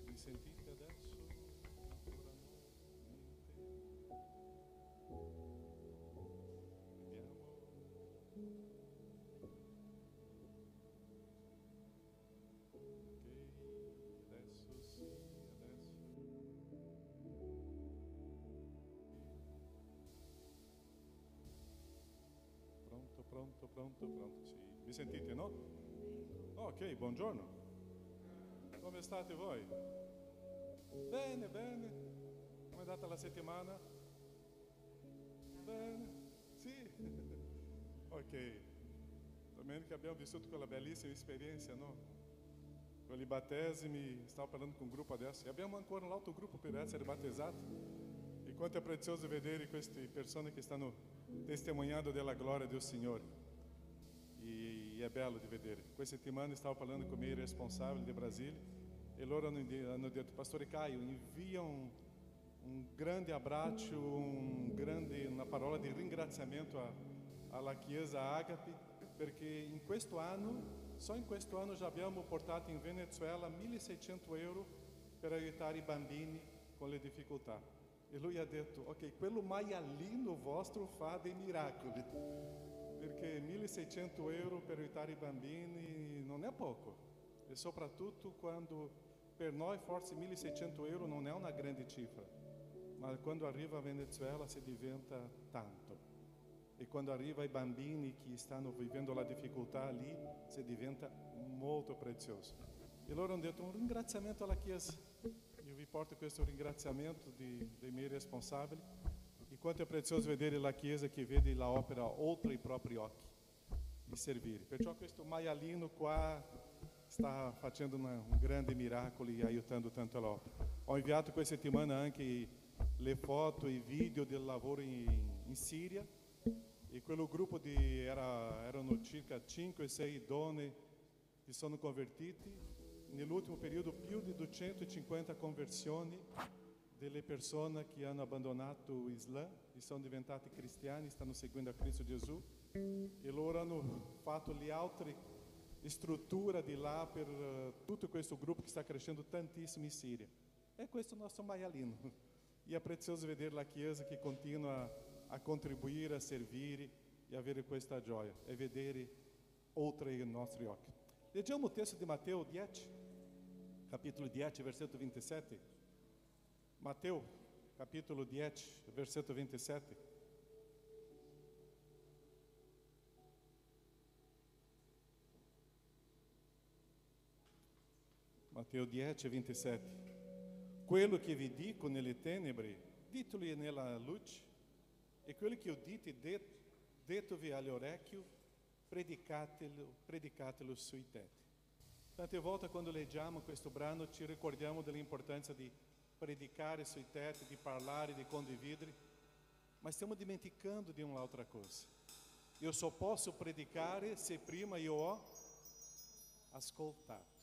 Mi sentite adesso? Ancora no? Niente? Vediamo. Ok, adesso sì, adesso. Pronto, pronto, pronto, pronto. Sì. Mi sentite, no? Ok, buongiorno. Come state voi? Bene, bene. Come è andata la settimana? Bene. Sì. Ok. Domenica abbiamo vissuto quella bellissima esperienza, no? Quelli battesimi, stavo parlando com um grupo adesso. E abbiamo ancora um altro gruppo per essere battezzati. E quanto è prezioso vedere queste persone che stanno testemunhando della gloria del Signore. E è bello di vedere. Questa settimana stavo parlando com o meu responsável de Brasília. E loro hanno detto, Pastore Caio, invia um grande abraço, uma parola de ringraziamento alla Chiesa Agape, perché in questo anno, só in questo anno, já abbiamo portato in Venezuela 1.600 euro per aiutare i bambini con le difficoltà. E lui ha detto, ok, quello maialino vostro fa dei miracoli, perché 1.600 euro per aiutare i bambini non è poco, e soprattutto quando per noi forse 1.600 euro non è una grande cifra, ma quando arriva a Venezuela si diventa tanto. E quando arriva ai bambini che stanno vivendo la difficoltà lì, si diventa molto prezioso. E loro hanno detto un ringraziamento alla Chiesa. Io vi porto questo ringraziamento dei miei responsabili. E quanto è prezioso vedere la Chiesa che vede la opera oltre i propri occhi e servire. Perciò questo maialino qua sta facendo un grande miracolo e aiutando tanto l'opera. Ho inviato questa settimana anche le foto e video del lavoro in Siria. E quello gruppo erano circa 5-6 donne che sono convertiti. Nell'ultimo periodo più di 250 conversioni delle persone che hanno abbandonato l'Islam e sono diventate cristiane, stanno seguendo a Cristo Gesù. E loro hanno fatto le altre strutture di là per tutto questo gruppo che sta crescendo tantissimo in Siria. E questo è il nostro maialino. E è prezioso vedere la Chiesa che continua a contribuire, a servire e avere questa gioia, e vedere oltre i nostri occhi. Leggiamo il testo di Matteo 10, capitolo 10, versetto 27. Matteo, capitolo 10, versetto 27. Matteo 10, 27. Quello che vi dico nelle tenebre, ditelo nella luce, e quello che io dito-vi all'orecchio, predicatelo sui tetti. Tante volte quando leggiamo questo brano ci ricordiamo dell'importanza di predicare sui tetti, di parlare, di condividere, ma stiamo dimenticando di un'altra cosa. Io só posso predicare se prima io ho ascoltato.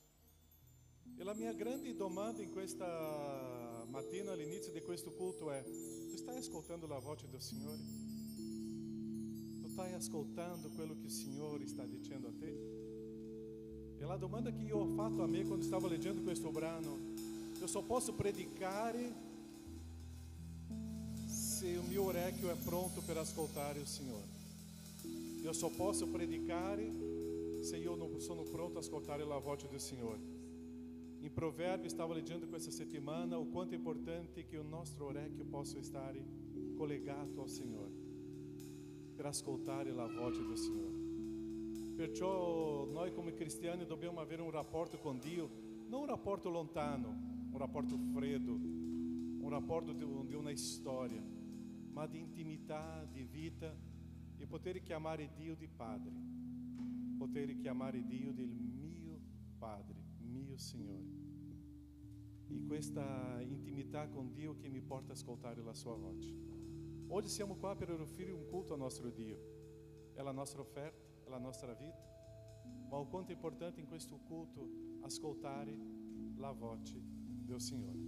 E la mia grande domanda in questa mattina all'inizio di questo culto è: tu stai ascoltando la voce del Signore? Tu stai ascoltando quello che il Signore sta dicendo a te? E la domanda che io ho fatto a me quando stavo leggendo questo brano: io só posso predicare se il mio orecchio è pronto per ascoltare il Signore. Io só posso predicare se io non sono pronto a ascoltare la voce del Signore. In Provérbio, stavo leggendo questa settimana o quanto è importante che il nostro orecchio possa stare collegato al Signore per ascoltare la voce del Signore. Perciò noi come cristiani dobbiamo avere un rapporto con Dio, non un rapporto lontano, un rapporto freddo, un rapporto di una storia, ma di intimità, di vita, e poter chiamare Dio di Padre, poter chiamare Dio del mio Padre, mio Signore. E questa intimità con Dio che mi porta a ascoltare la sua voce. Oggi siamo qua per offrire un culto ao nostro Dio. É a nossa oferta, é a nossa vida. Ma o quanto é importante in questo culto ascoltare la voce del Signore.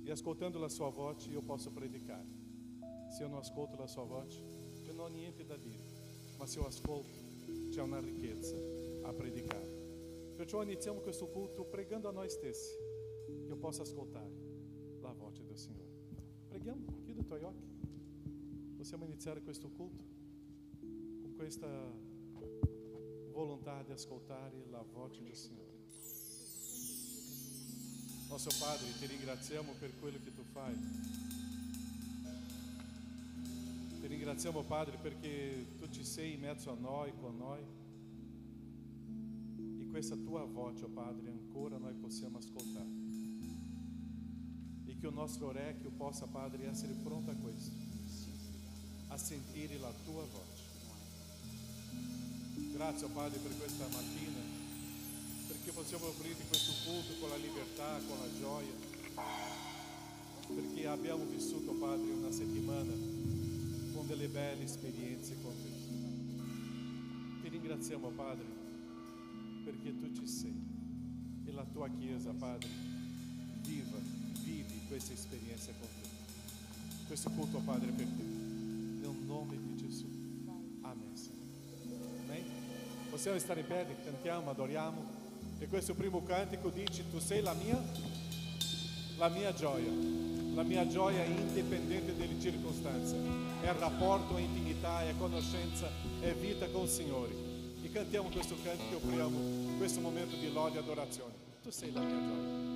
E ascoltando la sua voce io posso predicare. Se eu não ascolto la sua voce, eu não ho niente da dire. Ma ma se io ascolto c'è una ricchezza a predicare. Perciò iniziamo questo culto pregando a noi stessi che io possa ascoltare la voce del Signore. Preghiamo, chiudi i tuoi occhi. Possiamo iniziare questo culto con questa volontà di ascoltare la voce del Signore. Nostro Padre, ti ringraziamo per quello che tu fai. Ti ringraziamo, Padre, perché tu ci sei in mezzo a noi, con noi. E questa tua voce, Padre, ancora noi possiamo ascoltare. E che il nostro orecchio possa, Padre, essere pronto a questo, a sentire la tua voce. Grazie, Padre, per questa mattina, perché possiamo aprire questo culto con la libertà, con la gioia, perché abbiamo vissuto, Padre, una settimana con delle belle esperienze con te. Ti ringraziamo, Padre, perché tu ci sei e la tua Chiesa, Padre, vivi questa esperienza con te. Questo culto, Padre, per te, nel nome di Gesù. Amen, Signore. Amen. Possiamo stare in piedi, cantiamo, adoriamo. E questo primo cantico dice: tu sei la mia gioia. La mia gioia è indipendente dalle circostanze. È rapporto, è intimità, è conoscenza, è vita con il Signore. E cantiamo questo cantico e offriamo questo momento di lode e adorazione. Tu sei la mia gioia.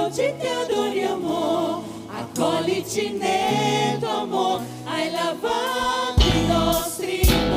oggi ti adoriamo, accoglici nel tuo amore, hai lavato i nostri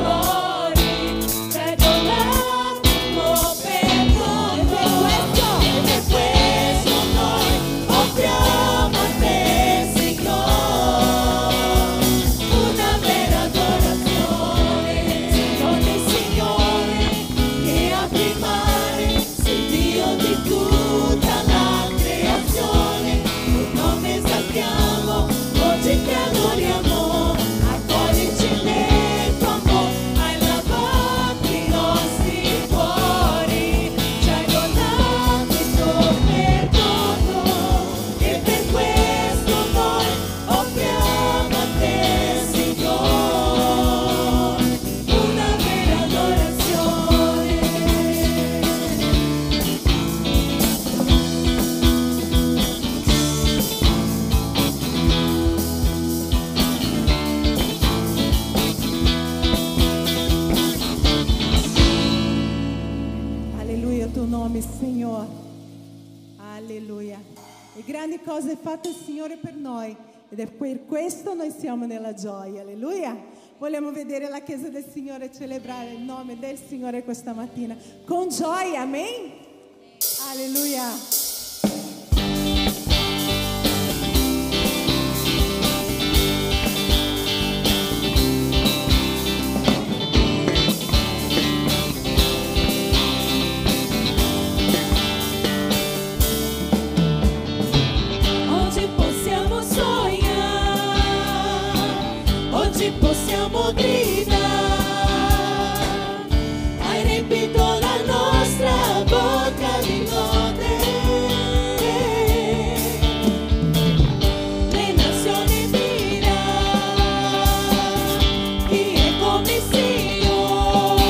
cose fatte il Signore per noi ed è per questo noi siamo nella gioia. Alleluia. Vogliamo vedere la Chiesa del Signore celebrare il nome del Signore questa mattina con gioia. Amen. Alleluia. Possiamo gridare, hai riempito la nostra bocca di lode. Le nazioni diranno chi è come Signore,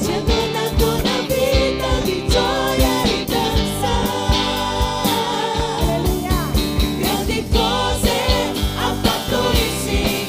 ci ha donato una vita di gioia e danza. Grandi cose ha fatto il Signore.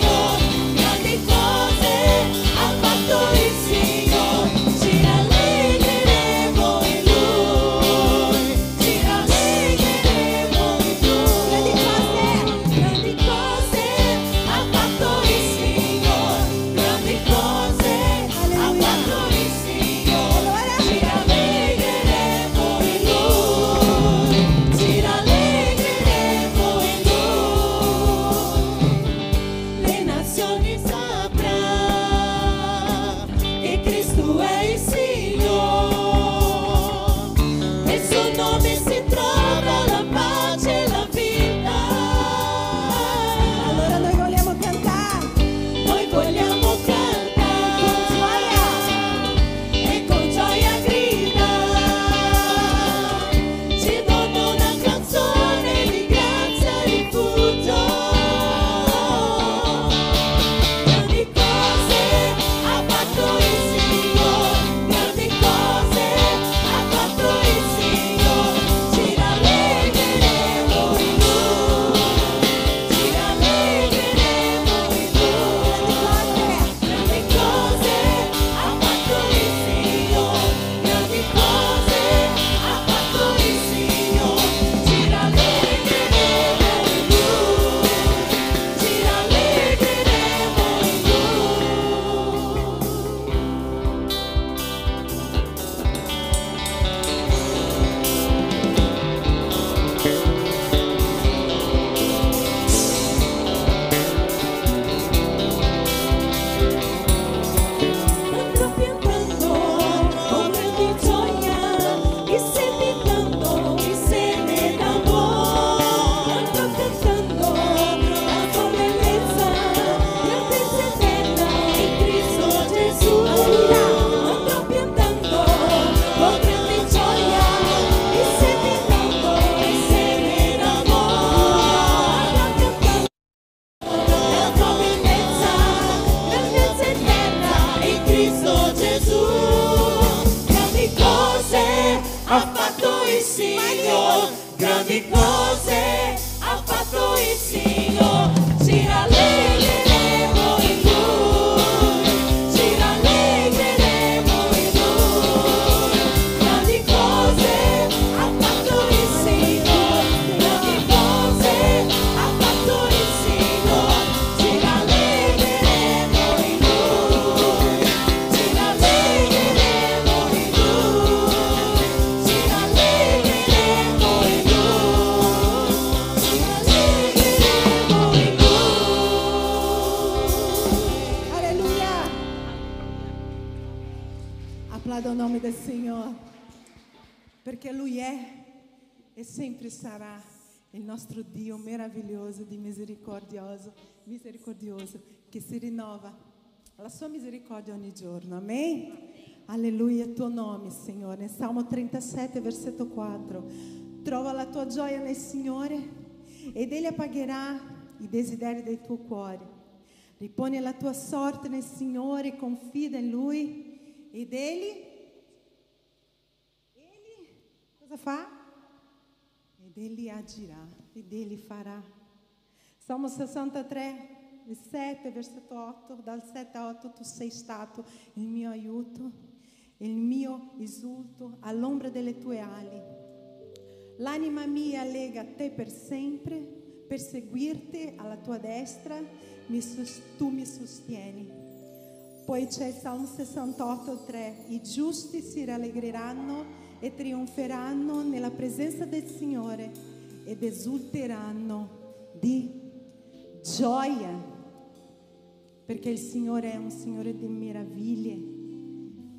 Grandi cose ha fatto il Signore, ci rallegreremo in Lui, ci rallegreremo in Lui. Grandi cose ha fatto il Signore, grandi cose ha fatto il Signore, ci rallegreremo in Lui, ci rallegreremo in Lui, ci rallegreremo in Lui. Applaudo il nome del Signore, perché Lui è e sempre sarà il nostro Dio meraviglioso, di misericordioso, che si rinnova la sua misericordia ogni giorno. Amen. Alleluia, il tuo nome, Signore. Salmo 37, versetto 4. Trova la tua gioia nel Signore ed Egli appagherà i desideri del tuo cuore. Riponi la tua sorte nel Signore, confida in Lui ed Egli cosa fa? Ed Egli agirà, ed Egli farà. Salmo 63, 7, versetto 8, dal 7 a 8, tu sei stato il mio aiuto, il mio esulto all'ombra delle tue ali. L'anima mia lega a te per sempre, per seguirti alla tua destra, tu mi sostieni. Poi c'è il Salmo 68:3, i giusti si rallegreranno e trionferanno nella presenza del Signore ed esulteranno di gioia, perché il Signore è un Signore di meraviglie,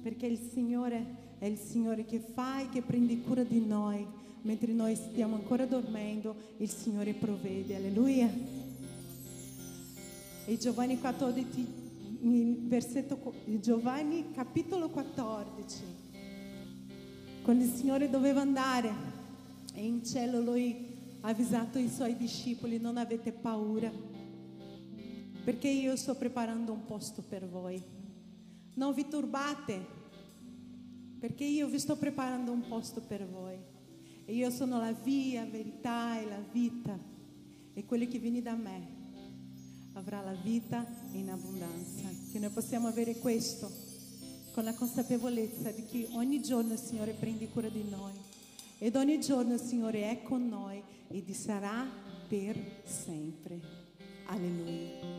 perché il Signore è il Signore che fa e che prende cura di noi, mentre noi stiamo ancora dormendo, il Signore provvede, alleluia. E Giovanni 14, Giovanni capitolo 14, quando il Signore doveva andare e in cielo Lui ha avvisato i Suoi discepoli: non avete paura, perché io sto preparando un posto per voi. Non vi turbate, perché io vi sto preparando un posto per voi. E io sono la via, la verità e la vita. E quello che viene da me avrà la vita in abbondanza. Che noi possiamo avere questo con la consapevolezza di che ogni giorno il Signore prende cura di noi. Ed ogni giorno il Signore è con noi e sarà per sempre. Alleluia.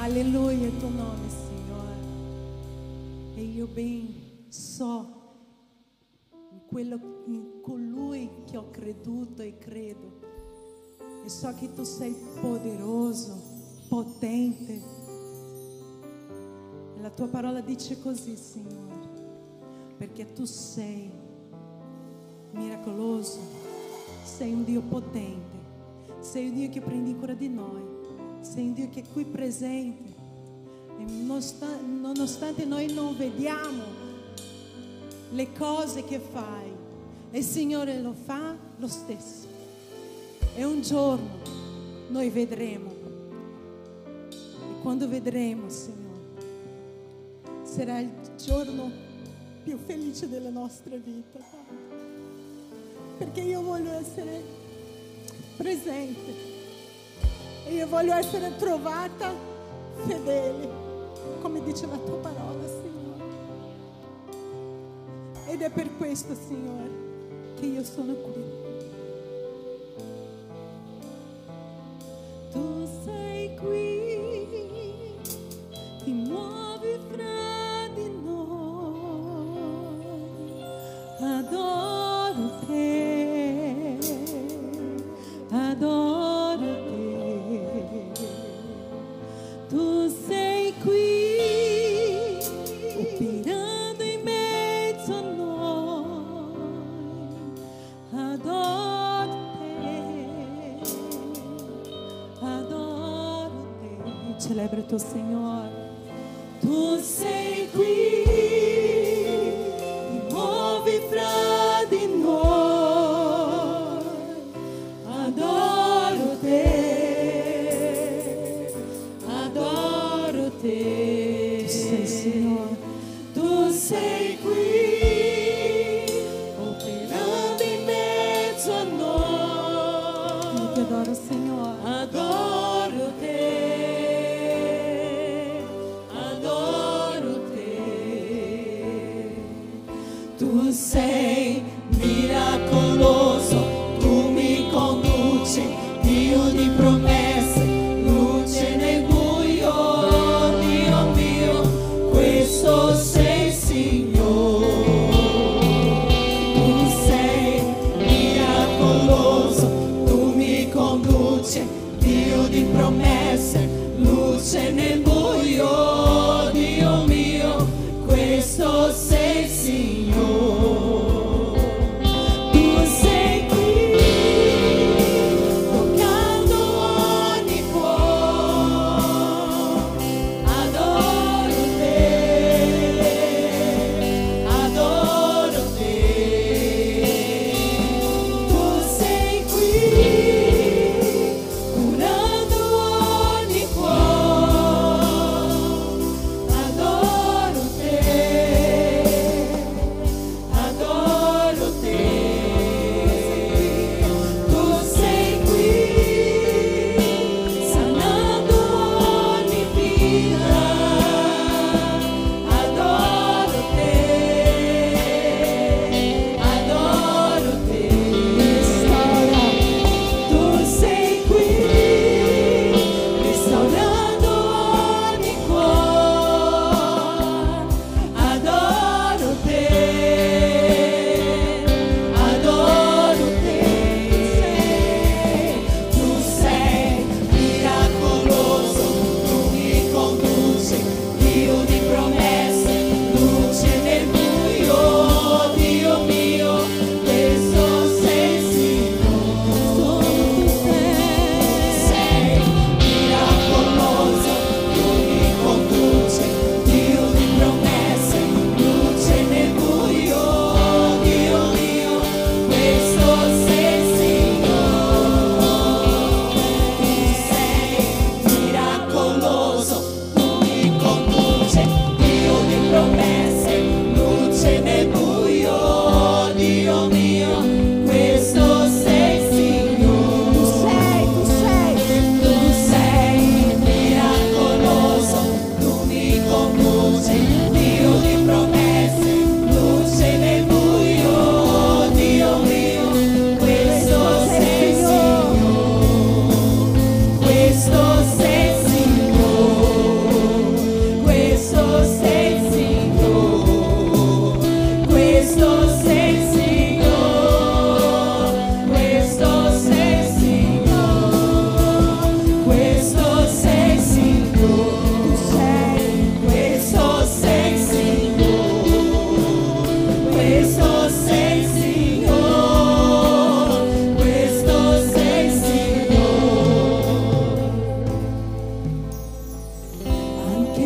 Alleluia il tuo nome, Signore. E io ben so in colui che ho creduto e credo. E so che tu sei poderoso, potente. E la tua parola dice così, Signore, perché tu sei miracoloso, sei un Dio potente, sei un Dio che prendi cura di noi, sei un Dio che è qui presente. E nonostante noi non vediamo le cose che fai, il Signore lo fa lo stesso. E un giorno noi vedremo, e quando vedremo, Signore, sarà il giorno più felice della nostra vita, perché io voglio essere presente e io voglio essere trovata fedele, come dice la tua parola, Signore. Ed è per questo, Signore, che io sono qui. Tu sei qui, ti muovi fra di noi, adoro te, adoro te. Tu sei qui, operando in mezzo a noi, adoro te, adoro te. Celebra il tuo Signore. Tu sei qui, ti muovi fra di noi, adoro te, adoro te. Tu sei, Signore, tu sei qui, operando in mezzo a noi. Io ti adoro, Signore, adoro te, adoro te. Tu sei miracoloso, tu mi conduci, Dio di promesse, luce nel buio, Dio mio, questo sei, Signore. Tu sei miracoloso, tu mi conduci, Dio di promesse, luce nel buio, Dio mio, questo sei, Signore.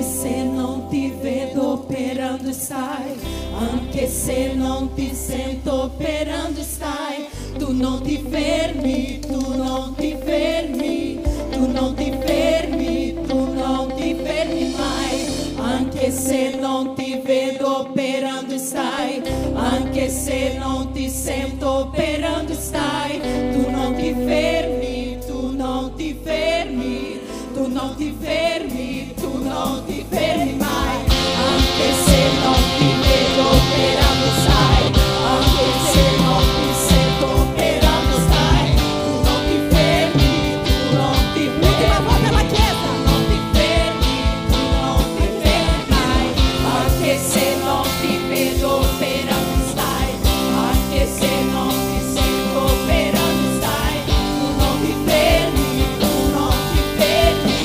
se non ti vedo operando stai, anche se non ti sento operando stai, tu non ti fermi, tu non ti fermi, tu non ti fermi, tu non ti fermi mai, anche se non ti vedo operando stai, anche se non ti sento operando stai, tu non ti fermi, tu non ti fermi, tu non ti fermi, tu non ti fermi mai, anche se non ti vedo operando stai, anche se non ti sento operando stai, tu non ti fermi, tu non ti fermi, non ti fermi, tu non ti fermi mai, anche se non ti vedo operando stai, anche se non ti sento operando stai, tu non ti fermi, tu non ti fermi,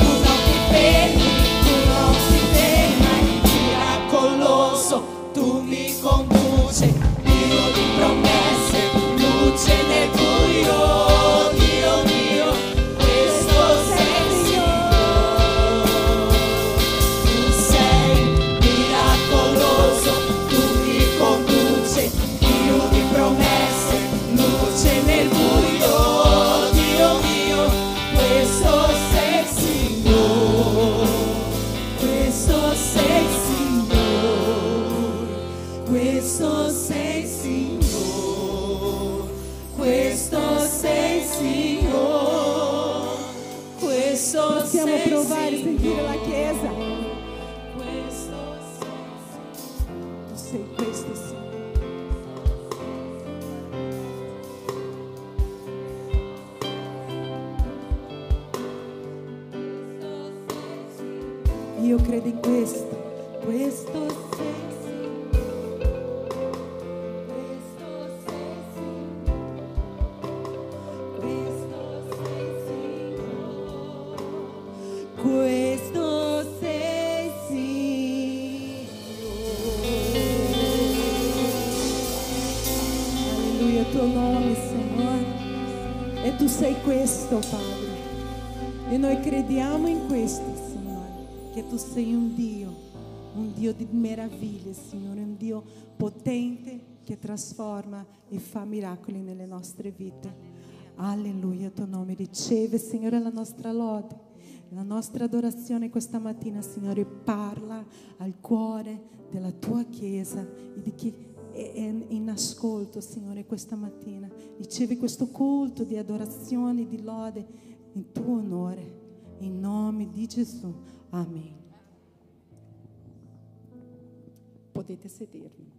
tu non ti fermi, tu non ti fermi mai, miracoloso, tu mi conduci, Dio di promesse, luce nel buio, Dio mio, questo sei Signore, tu sei miracoloso, tu mi conduci, Dio di promesse, luce nel buio, Dio mio, questo sei Signore, questo sei Signore, questo sei Signore, questo sei Signore, questo Possiamo sei provare e sentire la Chiesa. questo Tu sei questo, Signore. Io credo in questo. Questo sei Signore. Questo sei Signore. Questo sei Signore. Questo sei Signore. Alleluia, tuo nome, Signore. E tu sei questo, Padre. E noi crediamo in questo, Signore, che tu sei un Dio di meraviglie, Signore, un Dio potente che trasforma e fa miracoli nelle nostre vite. Alleluia, tuo nome riceve, Signore, la nostra lode, la nostra adorazione questa mattina, Signore. Parla al cuore della tua Chiesa e di chi è in ascolto, Signore, questa mattina. Ricevi questo culto di adorazione, di lode in tuo onore, in nome di Gesù. Amen. Potete sedervi.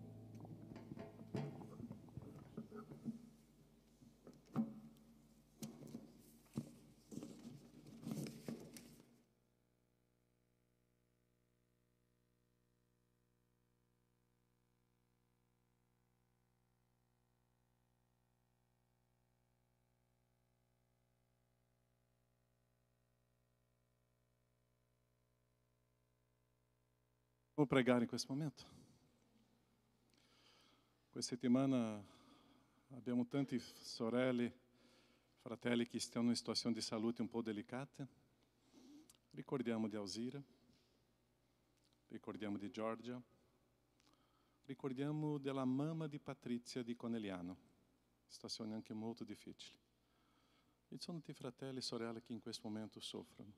Vou pregar in questo momento. Questa settimana abbiamo tanti sorelle, fratelli che stanno in situazioni di salute un po' delicate. Ricordiamo di Alzira, ricordiamo di Giorgia, ricordiamo della mamma di Patrizia di Conegliano, situazioni anche molto difficili. E ci sono tanti fratelli e sorelle che in questo momento soffrono.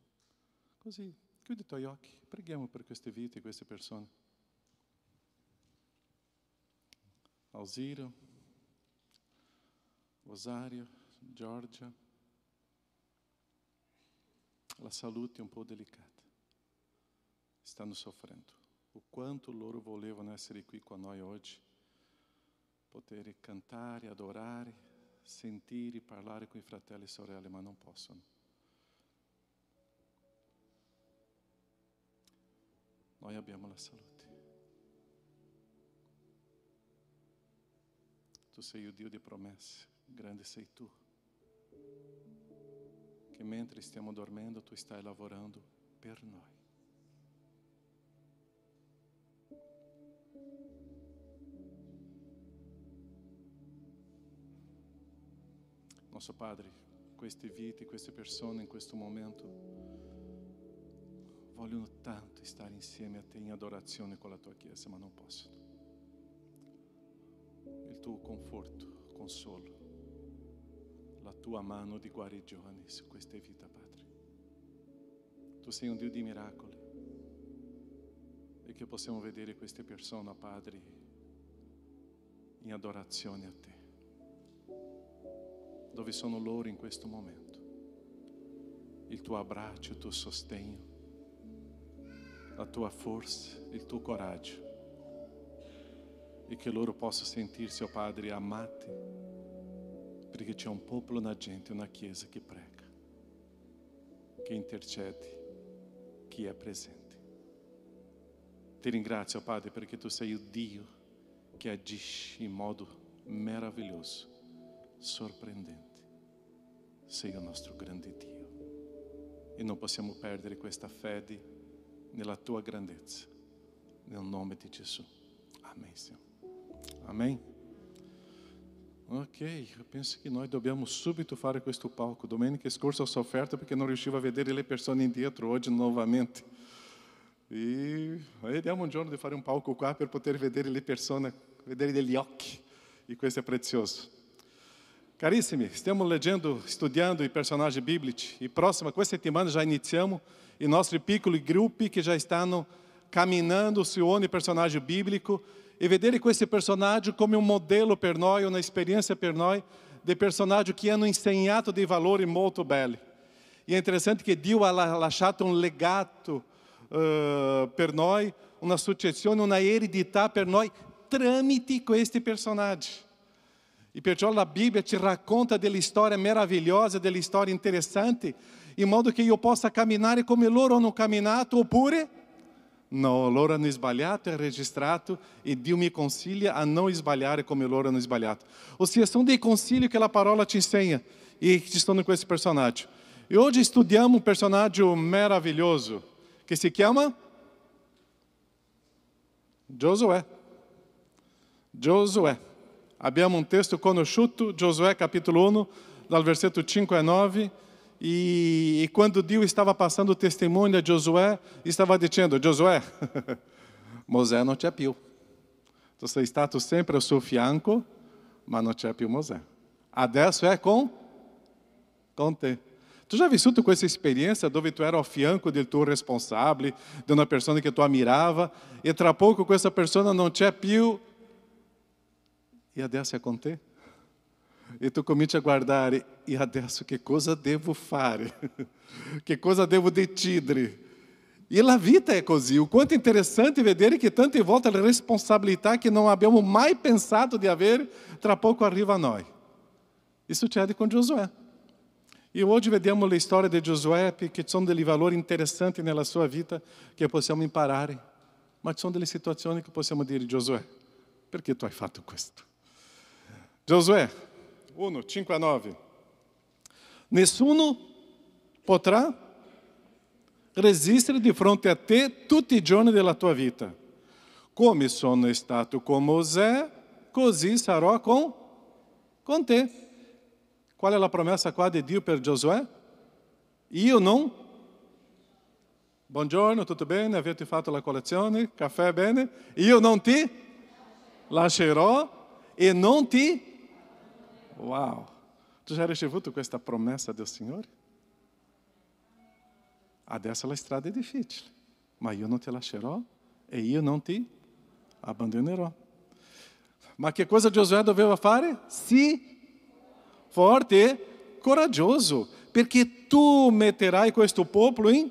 Così, chiudi i tuoi occhi, preghiamo per queste vite, queste persone. Alzira, Rosario, Giorgia, la salute è un po' delicata, stanno soffrendo. O quanto loro volevano essere qui con noi oggi, poter cantare, adorare, sentire, parlare con i fratelli e sorelle, ma non possono. Noi abbiamo la salute. Tu sei il Dio di promesse, grande sei tu. Che mentre stiamo dormendo, tu stai lavorando per noi. Nostro Padre, queste vite, queste persone in questo momento Voglio tanto stare insieme a te in adorazione con la tua Chiesa, ma non posso. Il tuo conforto, consolo, la tua mano di guarigione su queste vite, Padre. Tu sei un Dio di miracoli e che possiamo vedere queste persone, Padre, in adorazione a te. Dove sono loro in questo momento? Il tuo abbraccio, il tuo sostegno, la tua forza, il tuo coraggio, e che loro possano sentirsi, oh Padre, amati, perché c'è un popolo, una gente, una chiesa che prega, che intercede, che è presente. Ti ringrazio, Padre, perché tu sei il Dio che agisce in modo meraviglioso, sorprendente. Sei il nostro grande Dio e non possiamo perdere questa fede nella tua grandezza, nel nome di Gesù. Amém, Senhor. Amém? Ok, eu penso che noi dobbiamo subito fare questo palco. Domenica scorsa ho sofferto perché non riuscivo a vedere le persone indietro, oggi novamente. E vediamo un giorno di fare un palco qua per poter vedere le persone, vedere degli occhi, e questo è prezioso. Carissimi, stiamo leggendo, studiando i personaggi biblici, e questa settimana já iniziamo i nostri piccoli gruppi che già stanno camminando su ogni personaggio biblico e vedere questi personaggi come un modello per noi, una esperienza per noi di personaggi che hanno insegnato dei valori molto belli. E è interessante che Dio ha lasciato un legato per noi, una successione, una eredità per noi tramite questi personaggi. E perciò la Bibbia ci racconta delle storie meravigliose, delle storie interessanti, in modo che io possa camminare come loro hanno camminato, oppure no, loro hanno sbagliato, è registrato, e Dio mi consiglia a non sbagliare come loro hanno sbagliato. Ossia, sono dei consigli che la parola ci insegna e ci stanno in questo personaggio. E oggi studiamo un personaggio meraviglioso che si chiama Giosuè. Giosuè. Abbiamo un testo conosciuto, Giosuè capitolo 1, dal versetto 5 a 9, e quando Dio stava passando o testemunho a Giosuè, stava dicendo: Giosuè, Mosè non c'è più. Tu sei stato sempre al suo fianco, ma non c'è più Mosè. Adesso è con te. Tu já vissuto questa esperienza dove tu eri al fianco del tuo responsabile, di una persona che tu ammirava, e tra poco questa persona non c'è più, e adesso è con te? E tu cominci a guardare, e adesso che cosa devo fare? Che cosa devo decidere? E la vita è così. O quanto è interessante vedere che tante volte la responsabilità che non abbiamo mai pensato di avere, tra poco arriva a noi. E succede con Giosuè. E oggi vediamo le storie di Giosuè, perché sono dei valori interessanti nella sua vita che possiamo imparare. Ma ci sono delle situazioni che possiamo dire: Giosuè, perché tu hai fatto questo? Giosuè 1, 5 a 9. Nessuno potrà resistere di fronte a te tutti i giorni della tua vita. Come sono stato con Mosè, così sarò con te. Qual è la promessa qua di Dio per Giosuè? Io non... Buongiorno, tutto bene? Avete fatto la colazione? Caffè bene? Io non ti lascerò e non ti... Wow! Tu já ricevuto questa promessa del Signore? Adesso la strada è difficile, ma io non ti lascerò e io non ti abbandonerò. Ma che cosa Giosuè doveva fare? Sì, forte e coraggioso, perché tu metterai questo popolo in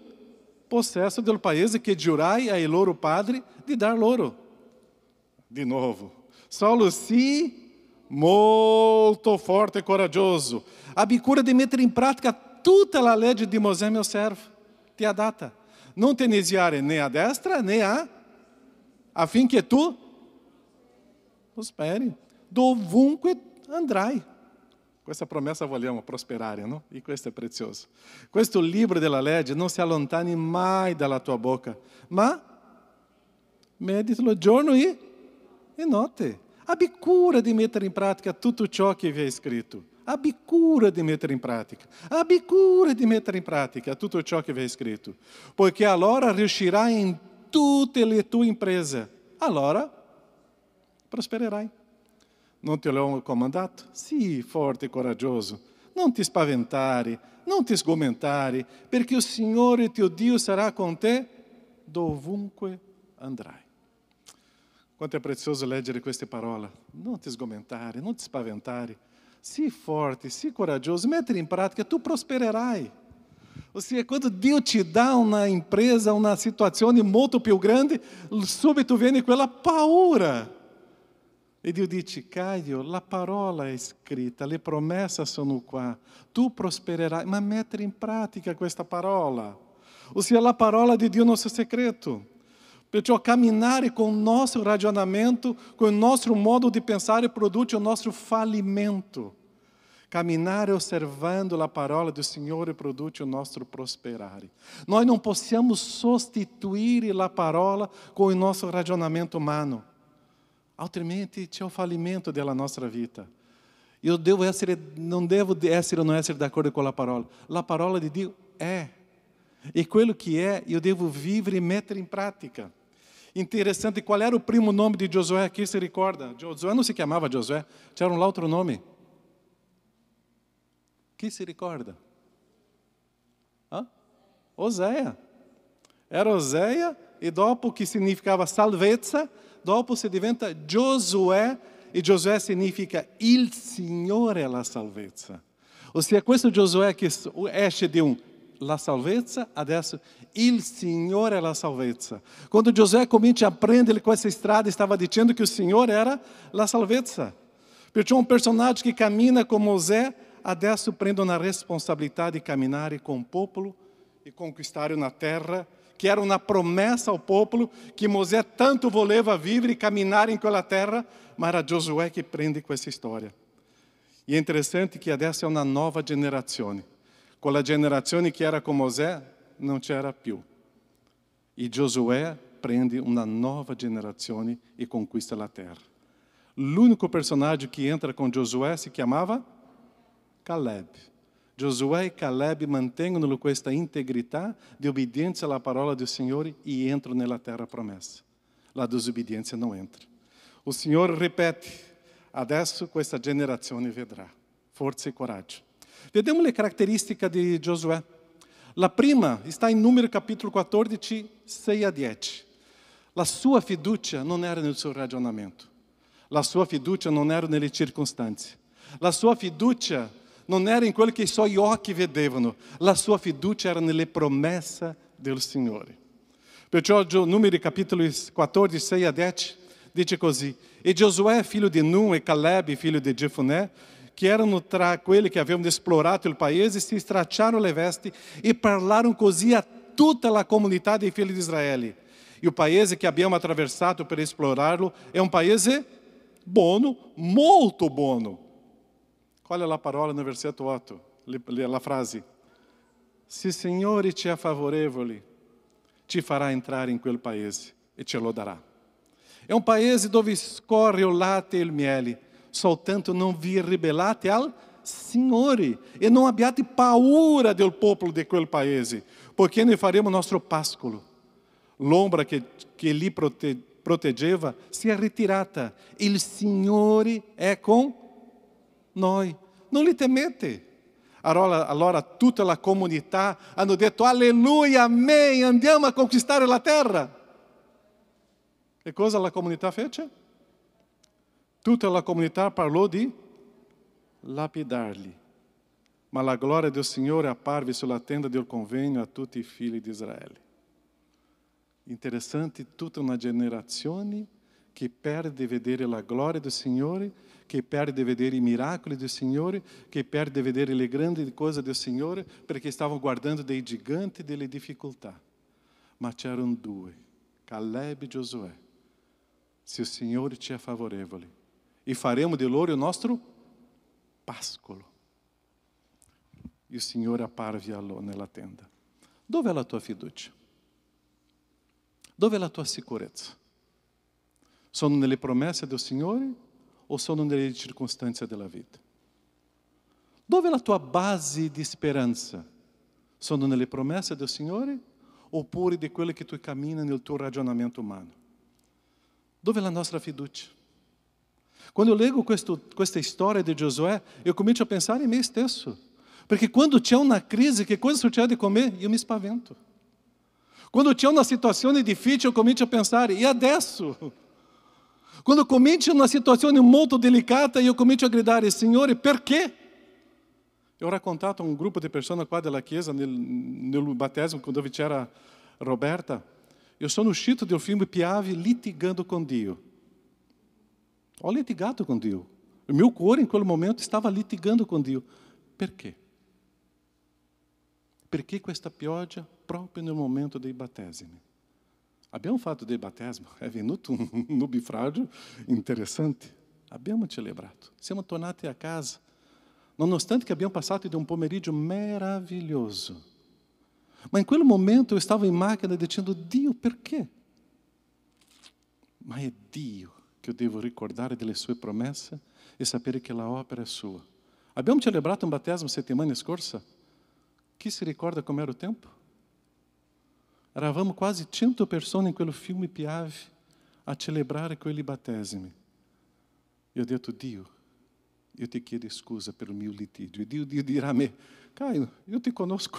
possesso del paese che giurai ai loro padri di dar loro. Di nuovo, solo sì, molto forte e coraggioso. Abbi cura di mettere in pratica tutta la legge di Mosè, mio servo, ti ha data. Non te desviare né a destra né affinché tu prosperi dovunque andrai. Questa promessa vogliamo prosperare, no? E questo è prezioso. Questo libro della legge non si allontani mai dalla tua bocca, ma meditalo giorno e notte. Abbi cura di mettere in pratica tutto ciò che vi è scritto. abbi cura di mettere in pratica. Abbi cura di mettere in pratica tutto ciò che vi è scritto. Poiché allora riuscirai in tutte le tue imprese. Allora prospererai. Non te l'ho comandato? Sii forte e coraggioso. Non ti spaventare, non ti sgomentare, perché il Signore tuo Dio sarà con te dovunque andrai. Quanto è prezioso leggere queste parole. Non ti sgomentare, non ti spaventare. Sii forte, sii coraggioso, metti in pratica, tu prospererai. Ou seja, quando Dio ti dà una impresa, una situazione molto più grande, subito viene quella paura. E Dio dice, Caio, la parola è scritta, le promesse sono qua, tu prospererai, ma mettere in pratica questa parola. Ou seja, la parola di Dio è il nostro segreto. Perciò camminare con il nostro ragionamento, con il nostro modo di pensare, produce il nostro fallimento. Camminare osservando la parola del Signore produce il nostro prosperare. Noi non possiamo sostituire la parola con il nostro ragionamento umano. Altrimenti c'è il fallimento della nostra vita. Io non devo essere o non essere d'accordo con la parola. La parola di Dio è. E quello che è, io devo vivere e mettere in pratica. Interessante, qual era o primo nome de Josué? Quem se ricorda? Josué não se chamava Josué, tinha um outro nome. Quem se ricorda? Oséia. Era Oséia, e dopo que significava salvezza, dopo si diventa Giosuè, e Giosuè significa il Signore è la salvezza. Ossia, questo Giosuè che esce di la salvezza, adesso il Signore è la salvezza. Quando Giosuè comincia a prendere questa strada, stava dicendo che il Signore era la salvezza. Perciò un personaggio che cammina com Mosè, adesso prende una responsabilità di camminare com o popolo e conquistare una terra que era uma promessa ao popolo, que Mosè tanto voleva vivere e camminare in quella terra, ma era Giosuè che prende questa storia. E è interessante che adesso è una nuova generazione. Con la generazione che era con Mosè, non c'era più. E Giosuè prende una nuova generazione e conquista la terra. L'unico personaggio che entra con Giosuè si chiamava Caleb. Giosuè e Caleb mantengono questa integrità di obbedienza alla parola del Signore e entrano nella terra promessa. La disobbedienza non entra. Il Signore ripete, adesso questa generazione vedrà. Forza e coraggio. Vediamo le caratteristiche di Giosuè. La prima sta in Numeri capitolo 14, 6 a 10. La sua fiducia non era nel suo ragionamento. La sua fiducia non era nelle circostanze. La sua fiducia non era in quello che i suoi occhi vedevano. La sua fiducia era nelle promesse del Signore. Perciò Numeri capitolo 14, 6 a 10 dice così. E Giosuè, figlio di Nun, e Caleb, figlio di Jefonè, que erano tra quelli che avevano esplorato il paese, si stracciarono le vesti e parlarono così a tutta la comunità dei figli di Israele. E il paese che abbiamo attraversato per esplorarlo è un paese buono, molto buono. Qual è la parola no versetto 8? La frase. Se il Signore ci è favorevole, ci farà entrare in quel paese e ce lo darà. È un paese dove scorre il latte e il miele, soltanto non vi ribellate al Signore e non abbiate paura del popolo di quel paese, perché ne faremo nostro pascolo. L'ombra che lì proteggeva si è ritirata. Il Signore è con noi. Non li temete. Allora tutta la comunità hanno detto alleluia, amen, andiamo a conquistare la terra. E cosa la comunità fece? Tutta la comunità parlò di lapidarli. Ma la gloria del Signore apparve sulla tenda del convegno a tutti i figli di Israele. Interessante, tutta una generazione che perde di vedere la gloria del Signore, che perde di vedere i miracoli del Signore, che perde di vedere le grandi cose del Signore, perché stavano guardando dei giganti e delle difficoltà. Ma c'erano due, Caleb e Giosuè. Se il Signore ci è favorevole, e faremo di loro il nostro pascolo. E il Signore apparve nella tenda. Dove è la tua fiducia? Dove è la tua sicurezza? Sono nelle promesse del Signore o sono nelle circostanze della vita? Dove è la tua base di speranza? Sono nelle promesse del Signore oppure di quelle che tu cammini nel tuo ragionamento umano? Dove è la nostra fiducia? Quando eu leggo questa storia di Giosuè, eu comincio a pensare em me stesso. Perché quando c'è una crisi, che cosa succede con me? Io mi spavento. Quando c'è una situazione difficile, eu comincio a pensare, e adesso? Quando comincia una situazione molto delicata, io comincio a gridare, Signore, perché? Eu ho raccontato a un gruppo di persone qua della chiesa, nel battesimo, quando c'era Roberta, eu sono uscito del film Piave litigando com Dio. Ho litigato con Dio. O meu cuore in quel momento stava litigando con Dio. Perché? Perché questa pioggia proprio nel momento dei battesimi? Abbiamo fatto dei battesimi, è venuto un nubifragio interessante. Abbiamo celebrato. Siamo tornati a casa. Nonostante che abbiamo passato di un pomeriggio meraviglioso. Ma in quel momento eu stavo in macchina dicendo, Dio, perché? Ma è Dio che eu devo ricordare delle sue promesse e sapere che la opera è sua. Abbiamo celebrato un battesimo settimana scorsa. Chi si ricorda com'era o tempo? Eravamo quasi 100 persone in quel film Piave a celebrare quelli battesimi. E ho detto, Dio, io ti chiedo scusa per il mio litigio. Dio dirà a me, Caio, io ti conosco.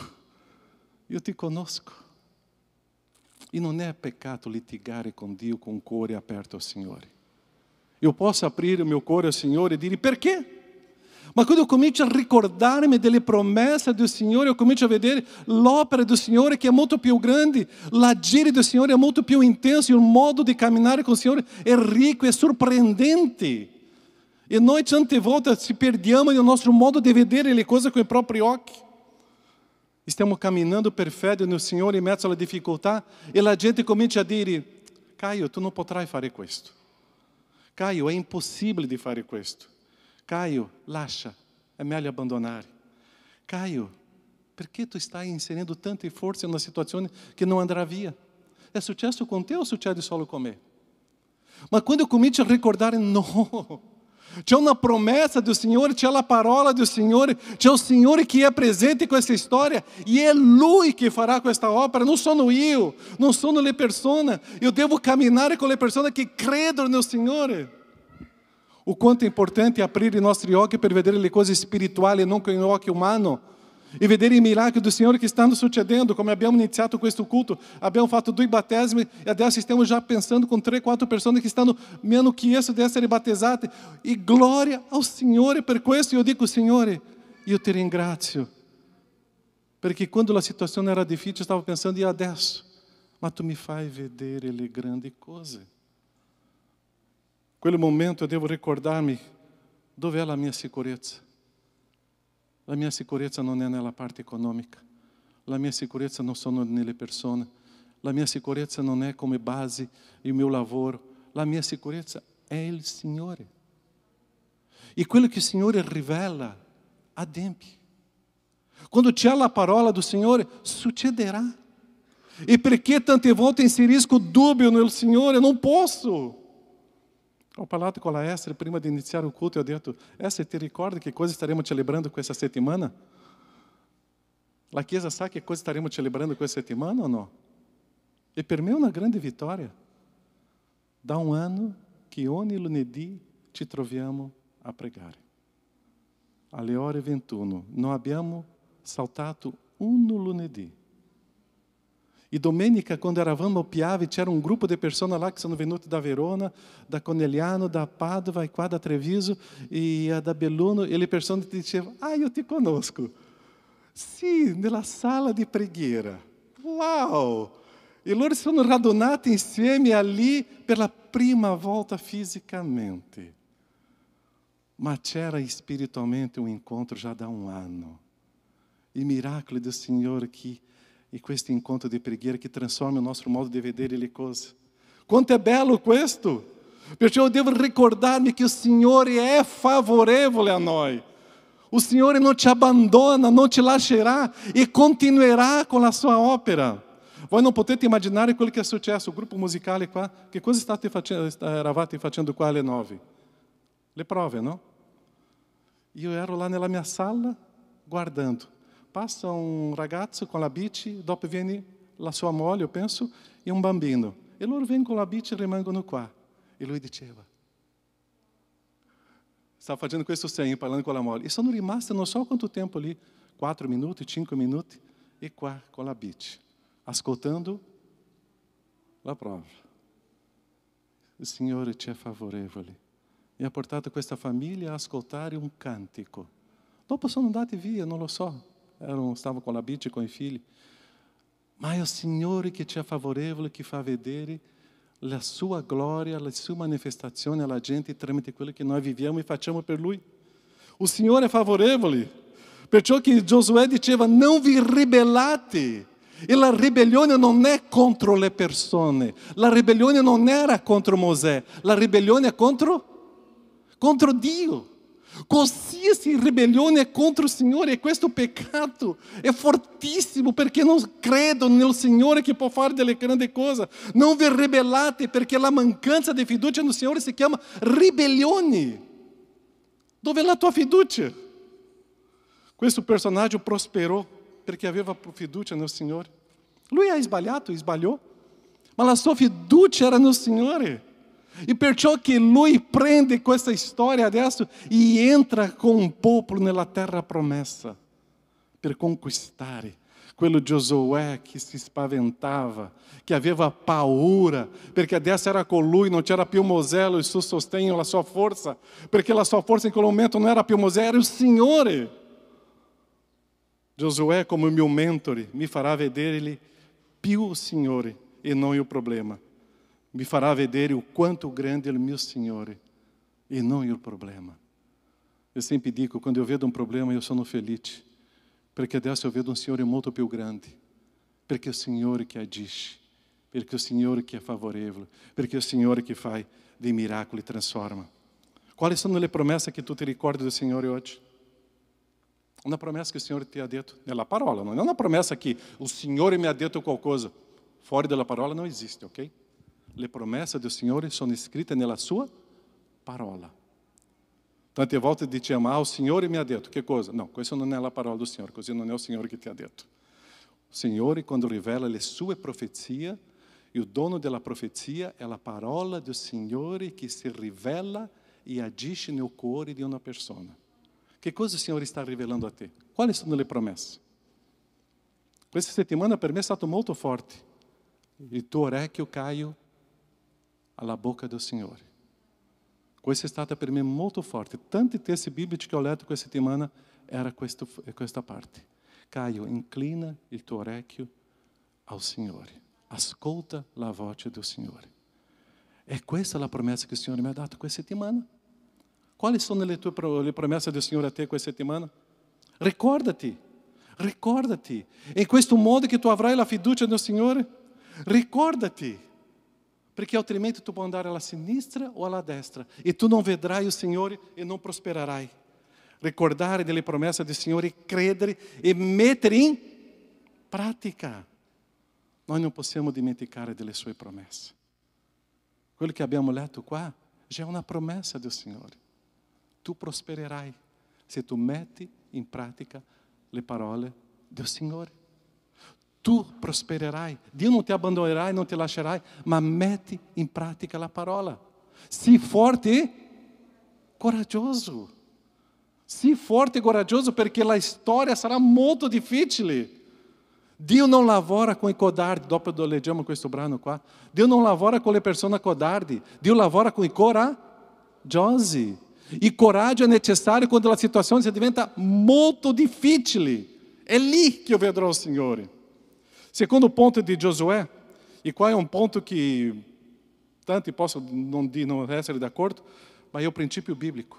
E non è peccato litigare con Dio com o cuore aperto ao Signore. Eu posso aprire o meu cuore ao Signore e dire, perché? Ma quando eu comincio a ricordarmi delle promesse do Signore, eu comincio a vedere l'opera do Signore che è molto più grande, l'agire do Signore è molto più intenso, e il modo di camminare con il Signore è ricco, è sorprendente. E noi tante volte ci perdiamo nel nostro modo di vedere le cose con i propri occhi. Stiamo camminando per fede no Signore in mezzo alla difficoltà e la gente comincia a dire, Caio, tu non potrai fare questo. Caio, è impossibile di fare questo. Caio, lascia, è meglio abbandonare. Caio, perché tu stai inserendo tante forze in una situazione che non andrà via? È successo con te o succede solo con me? Ma quando eu comincio a ricordare, no, c'è una promessa do Signore, c'è la parola do Signore, c'è il Signore che è presente in questa storia e è Lui che farà questa opera, non sono io, non sono le persone. Eu devo camminare con le persone che credono nel Signore. O quanto è importante aprire i nostri occhi per vedere le cose spirituali e non con il occhio umano e vedere i miracoli do Signore che stanno succedendo. Come abbiamo iniziato questo culto, abbiamo fatto 2 battesimi e adesso stiamo già pensando con 3-4 persone che stanno meno che isso di essere battezzate. E gloria ao Signore per questo. Io dico, Signore, io ti ringrazio perché quando la situazione era difficile stavo pensando, e adesso? Ma tu mi fai vedere le grandi cose. Quel momento eu devo ricordarmi dove è la mia sicurezza. La mia sicurezza non è nella parte economica, la mia sicurezza non sono nelle persone, la mia sicurezza non è come base il mio lavoro, la mia sicurezza è il Signore. E quello che il Signore rivela, adempie. Quando c'è la parola do Signore, succederà. E perché tante volte inserisco dubbio nel Signore? Non posso. Ho parlato con la Esther prima di iniziare il culto e ho detto, Esther, ti ricordi che cosa staremo celebrando questa settimana? La Chiesa sa che cosa staremo celebrando questa settimana o no? E per me è una grande vittoria. Da un anno che ogni lunedì ci troviamo a pregare. Alle ore 21. Non abbiamo saltato un lunedì. E domenica, quando eravamo a Piave, c'era un gruppo di persone là che sono venute da Verona, da Conegliano, da Padova e qua da Treviso e da Belluno. E le persone ti dicevano, io ti conosco. Sì, nella sala di preghiera. Wow! E loro sono radunati insieme ali per la prima volta fisicamente. Ma c'era spiritualmente um encontro già da un anno. I miracoli do Signore que e questo incontro di preghiera che trasforma il nostro modo di vedere le cose. Quanto è bello questo! Perciò eu devo ricordarmi che il Signore è favorevole a noi. O Signore non ci abbandona, non ci lascerà e continuerà con la sua opera. Voi non potete immaginare quello che è successo, il gruppo musicale qua, che cosa eravate facendo qua alle 9? Le prove, no? E eu ero lá nella mia sala, guardando. Passa um ragazzo con la bici, dopo viene la sua moglie, eu penso, e um bambino. E loro vengono con la bici e rimangono qua. E lui diceva, stava facendo questo segno, parlando con la moglie. E sono rimaste non so quanto tempo lì, 4 minuti, 5 minuti, e qua con la bici, ascoltando la prova. Il Signore ci è favorevole. Mi ha portato questa famiglia a ascoltare un cantico. Dopo sono andati via, non lo so. Stavo con la bici, con i figli. Ma è il Signore che ci è favorevole, che fa vedere la sua gloria, la sua manifestazione alla gente tramite quello che noi viviamo e facciamo per Lui. Il Signore è favorevole. Perciò che Giosuè diceva, non vi ribellate. E la ribellione non è contro le persone. La ribellione non era contro Mosè. La ribellione è contro Dio. Qualsiasi ribellione è contro il Signore, e questo peccato è fortissimo perché non credo nel Signore che può fare delle grandi cose. Non vi ribellate perché la mancanza di fiducia nel Signore si chiama ribellione. Dove è la tua fiducia? Questo personaggio prosperò perché aveva fiducia nel Signore. Lui ha sbagliò, ma la sua fiducia era nel Signore. E perciò che lui prende questa storia adesso e entra con un popolo nella terra promessa per conquistare. Quello Giosuè che si spaventava, che aveva paura, perché adesso era con lui, non c'era più Mosè, il suo sostegno, la sua forza, perché la sua forza in quel momento non era più Mosè, era il Signore. Giosuè, come mio mentore, mi farà vedere più il Signore e non il problema. Mi farà vedere o quanto grande é o meu Signore e não o problema. Eu sempre digo, quando eu vedo um problema, eu sono felice, perché adesso eu vedo um Signore molto più grande, perché è il Signore che agisce, perché è il Signore che è favorevole, perché è il Signore che fa dei miracoli e trasforma. Quali sono le promesse che tu ti ricordi del Signore oggi? Una promessa che il Signore ti ha detto nella parola, non è una promessa che il Signore mi ha detto qualcosa. Fuori dalla parola non esiste, ok? Le promesse del Signore sono scritte nella sua parola. Tante volte diciamo, il Signore mi ha detto, che cosa? No, questo non è la parola del Signore, così non è il Signore che ti ha detto. Il Signore, quando rivela le sue profezie, il dono della profezia è la parola del Signore che si rivela e agisce nel cuore di una persona. Che cosa il Signore sta rivelando a te? Quali sono le promesse? Questa settimana per me è stato molto forte. Il tuo orecchio cai alla bocca del Signore. Questa è stata per me molto forte. Tanti testi biblici che ho letto questa settimana era questa parte. Caio, inclina il tuo orecchio al Signore. Ascolta la voce del Signore. E questa è la promessa che il Signore mi ha dato questa settimana. Quali sono le promesse del Signore a te questa settimana? Ricordati. In questo modo che tu avrai la fiducia nel Signore, ricordati. Perché altrimenti tu puoi andare alla sinistra o alla destra e tu non vedrai il Signore e non prospererai. Ricordare delle promesse del Signore, credere e mettere in pratica. Noi non possiamo dimenticare delle sue promesse. Quello che abbiamo letto qua già è una promessa del Signore. Tu prospererai se tu metti in pratica le parole del Signore. Tu prospererai. Dio non ti abbandonerà e non ti lascerai, ma metti in pratica la parola. Sii forte e coraggioso. Sii forte e coraggioso perché la storia sarà molto difficile. Dio non lavora con i codardi. Dopo leggiamo questo brano qua. Dio non lavora con le persone codardi. Dio lavora con i coraggiosi. Il coraggio è necessario quando la situazione si diventa molto difficile. È lì che io vedrò il Signore. Secondo ponto di Giosuè, e qua è un ponto che tanti possono non essere d'accordo, ma è il principio biblico.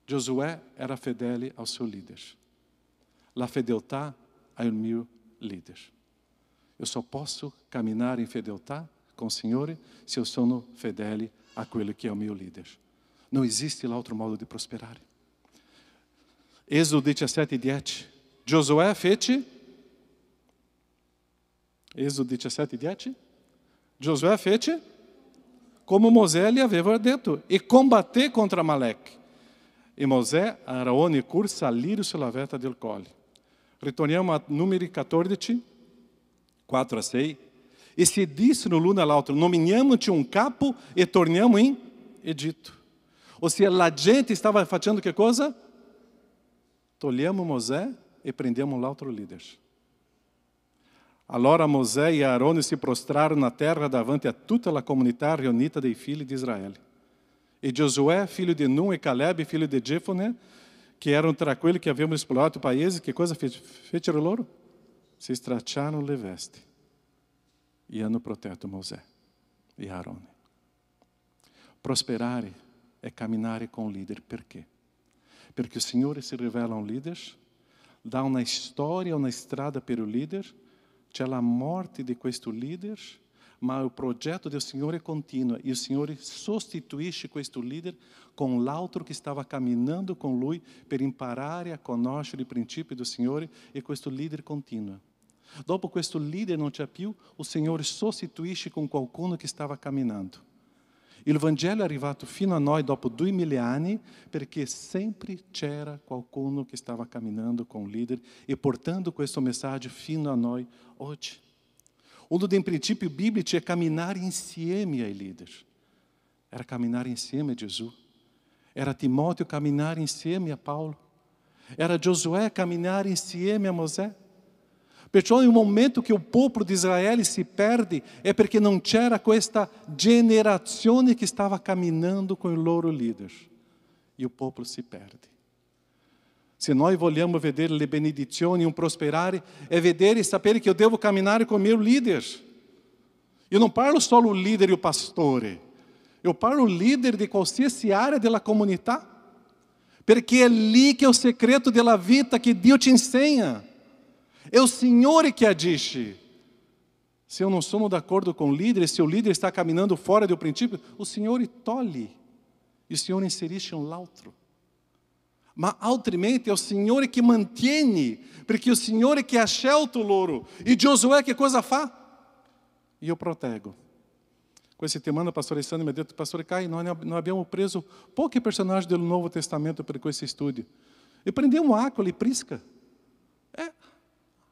Giosuè era fedele ao seu líder. La fedeltà al mio líder. Eu só posso caminhar em fedeltà com o Signore se eu sono fedele a quello che è il mio líder. Non esiste l'altro modo di prosperare. Êxodo 17:10. Giosuè fece. Êxodo 17:10. Giosuè fece come Mosè lhe aveva detto e combatté contra Amaleque. E Mosè, Arone e Hur saliram sulla vetta del colle. Ritorniamo a Numeri 14, 4 a 6. E se dissero l'uno all'altro, nominiamo-te um capo e torniamo em Egito. Ou seja, a gente estava fazendo que coisa? Tolhemos Mosè e prendemos l'altro líder. Allora Mosè e Arone se prostraram na terra davanti a tutta la comunità riunita dei figli di Israele. E Josué, filho de Nun, e Caleb, filho de Jefone, que eram tra quelli que haviam explorado o país, que coisa fecero loro? Se stracciarono le vesti e hanno protetto Mosè e Arone. Prosperare é caminhar com o líder. Por quê? Porque o Senhor se revela a um líder, dá uma história, uma estrada para o líder, c'è la morte de questo líder, mas o projeto do Senhor é contínuo e o Senhor sostituisce questo líder com l'altro que estava caminhando com lui per imparare a conoscere i principi do Senhor e questo líder continua. Dopo questo líder non c'è più, o Senhor sostituisce com qualcuno que estava caminhando. Il Vangelo è arrivato fino a noi dopo 2000 anni perché sempre c'era qualcuno che stava camminando com o líder e portando questo messaggio fino a noi oggi. Uno dei princípios bíblicos é caminhar insieme ai líderes. Era caminhar insieme a Gesù. Era Timóteo caminhar insieme a Paulo. Era Josué caminhar insieme a Mosè. Perciò nel momento che il popolo di Israele si perde è perché non c'era questa generazione che stava camminando con il loro leader. E il popolo si perde. Se nós vogliamo vedere le benedizioni, un prosperare, è vedere e sapere che io devo camminare con il mio leader. Io non parlo solo il leader e il pastore. Io parlo il leader di qualsiasi area della comunità. Perché è lì che è il segreto della vita che Dio ci insegna. É o Senhor que agisce. Se eu não sou de acordo com o líder, se o líder está caminhando fora do princípio, o Senhor tolhe. E o Senhor inserisce um outro. Mas, altrimenti, é o Senhor que mantém, porque o Senhor é que ha scelto loro. E Josué, que coisa fa? E eu protego. Questa settimana, o pastor Alessandro mi ha detto, pastor Caio, nós abbiamo preso poucos personagens do Novo Testamento per questo studio. E prendemos Áquila e Prisca.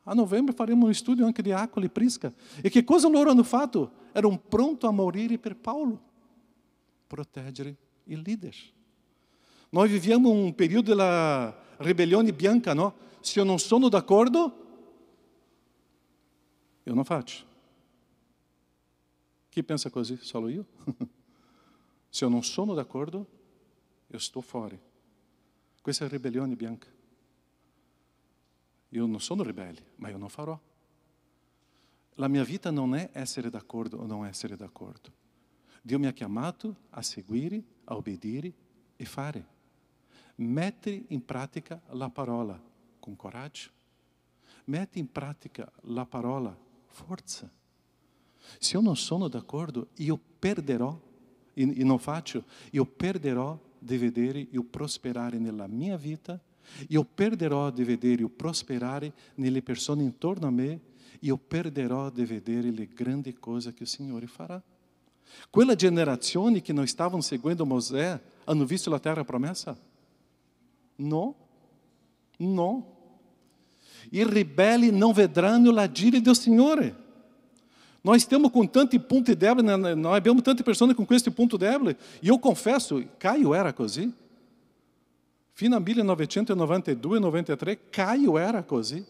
A novembro faremo um estudo anche di Áquila e Prisca. E che cosa loro hanno fatto? Erano pronti a morire per Paulo. Proteggere il leader. Noi viviamo un periodo della ribellione bianca, no? Se eu non sono d'accordo, eu não faccio. Chi pensa così? Solo io? Se eu non sono d'accordo, eu sto fuori. Questa è la ribellione bianca. Io non sono ribelle, ma io non farò. La mia vita non è essere d'accordo o non essere d'accordo. Dio mi ha chiamato a seguire, a obbedire e fare. Mettere in pratica la parola con coraggio. Metti in pratica la parola forza. Se eu non sono d'accordo, io perderò, e non faccio, io perderò di vedere il prosperare nella mia vita. Io perderò di vedere il prosperare nelle persone intorno a me. Io perderò di vedere le grandi cose che il Signore farà. Quella generazione che non stavano seguendo Mosè, hanno visto la terra promessa? No. No. I ribelli non vedranno l'agire del Signore. Nós temos com tanti punti deboli, nós abbiamo tante persone con questi punti deboli. E eu confesso, Caio era così. Fino a 1992-93, Caio era così.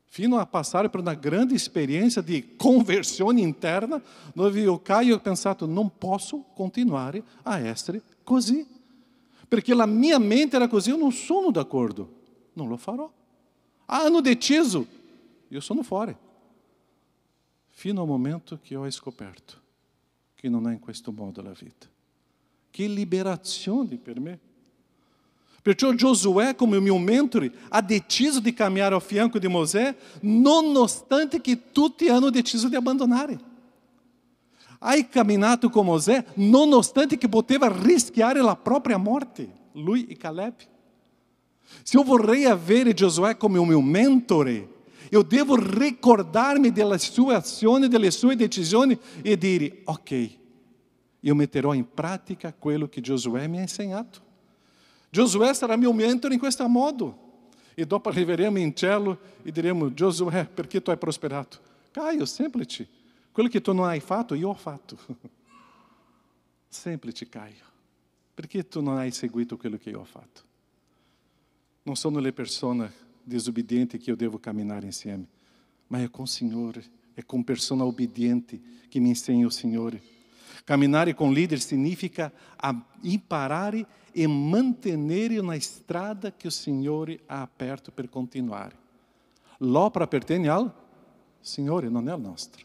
Fino a passare per una grande esperienza di conversione interna, dove io Caio ho pensato, non posso continuare a essere così. Perché la mia mente era così, eu non sono d'accordo. Non lo farò. Hanno deciso, io sono fuori. Fino al momento che ho scoperto che non è in questo modo la vita. Che liberazione per me. Perciò Josué, come il mio mentore, ha deciso di camminare ao fianco di Mosè, nonostante che tutti hanno deciso di abbandonare. Hai camminato con Mosè, nonostante che poteva rischiare la propria morte, lui e Caleb. Se eu vorrei avere Josué come il mio mentore, eu devo ricordarmi delle sue azioni, delle sue decisioni e dire, ok, io metterò in pratica quello che Josué mi ha insegnato. Giosuè sarà mio mentore in questo modo. E dopo arriveremo in cielo e diremo: Giosuè, perché tu hai prosperato? Caio, semplice. Quello che tu non hai fatto, io ho fatto. Semplice, Caio. Perché tu non hai seguito quello che io ho fatto? Non sono le persone disobbedienti che io devo camminare insieme, ma è con il Signore, è con persone obbedienti che mi insegna il Signore. Camminare com líder significa imparare e mantenere na estrada que o Signore ha aperto per continuare. L'opera appartiene al Signore, non è nostra.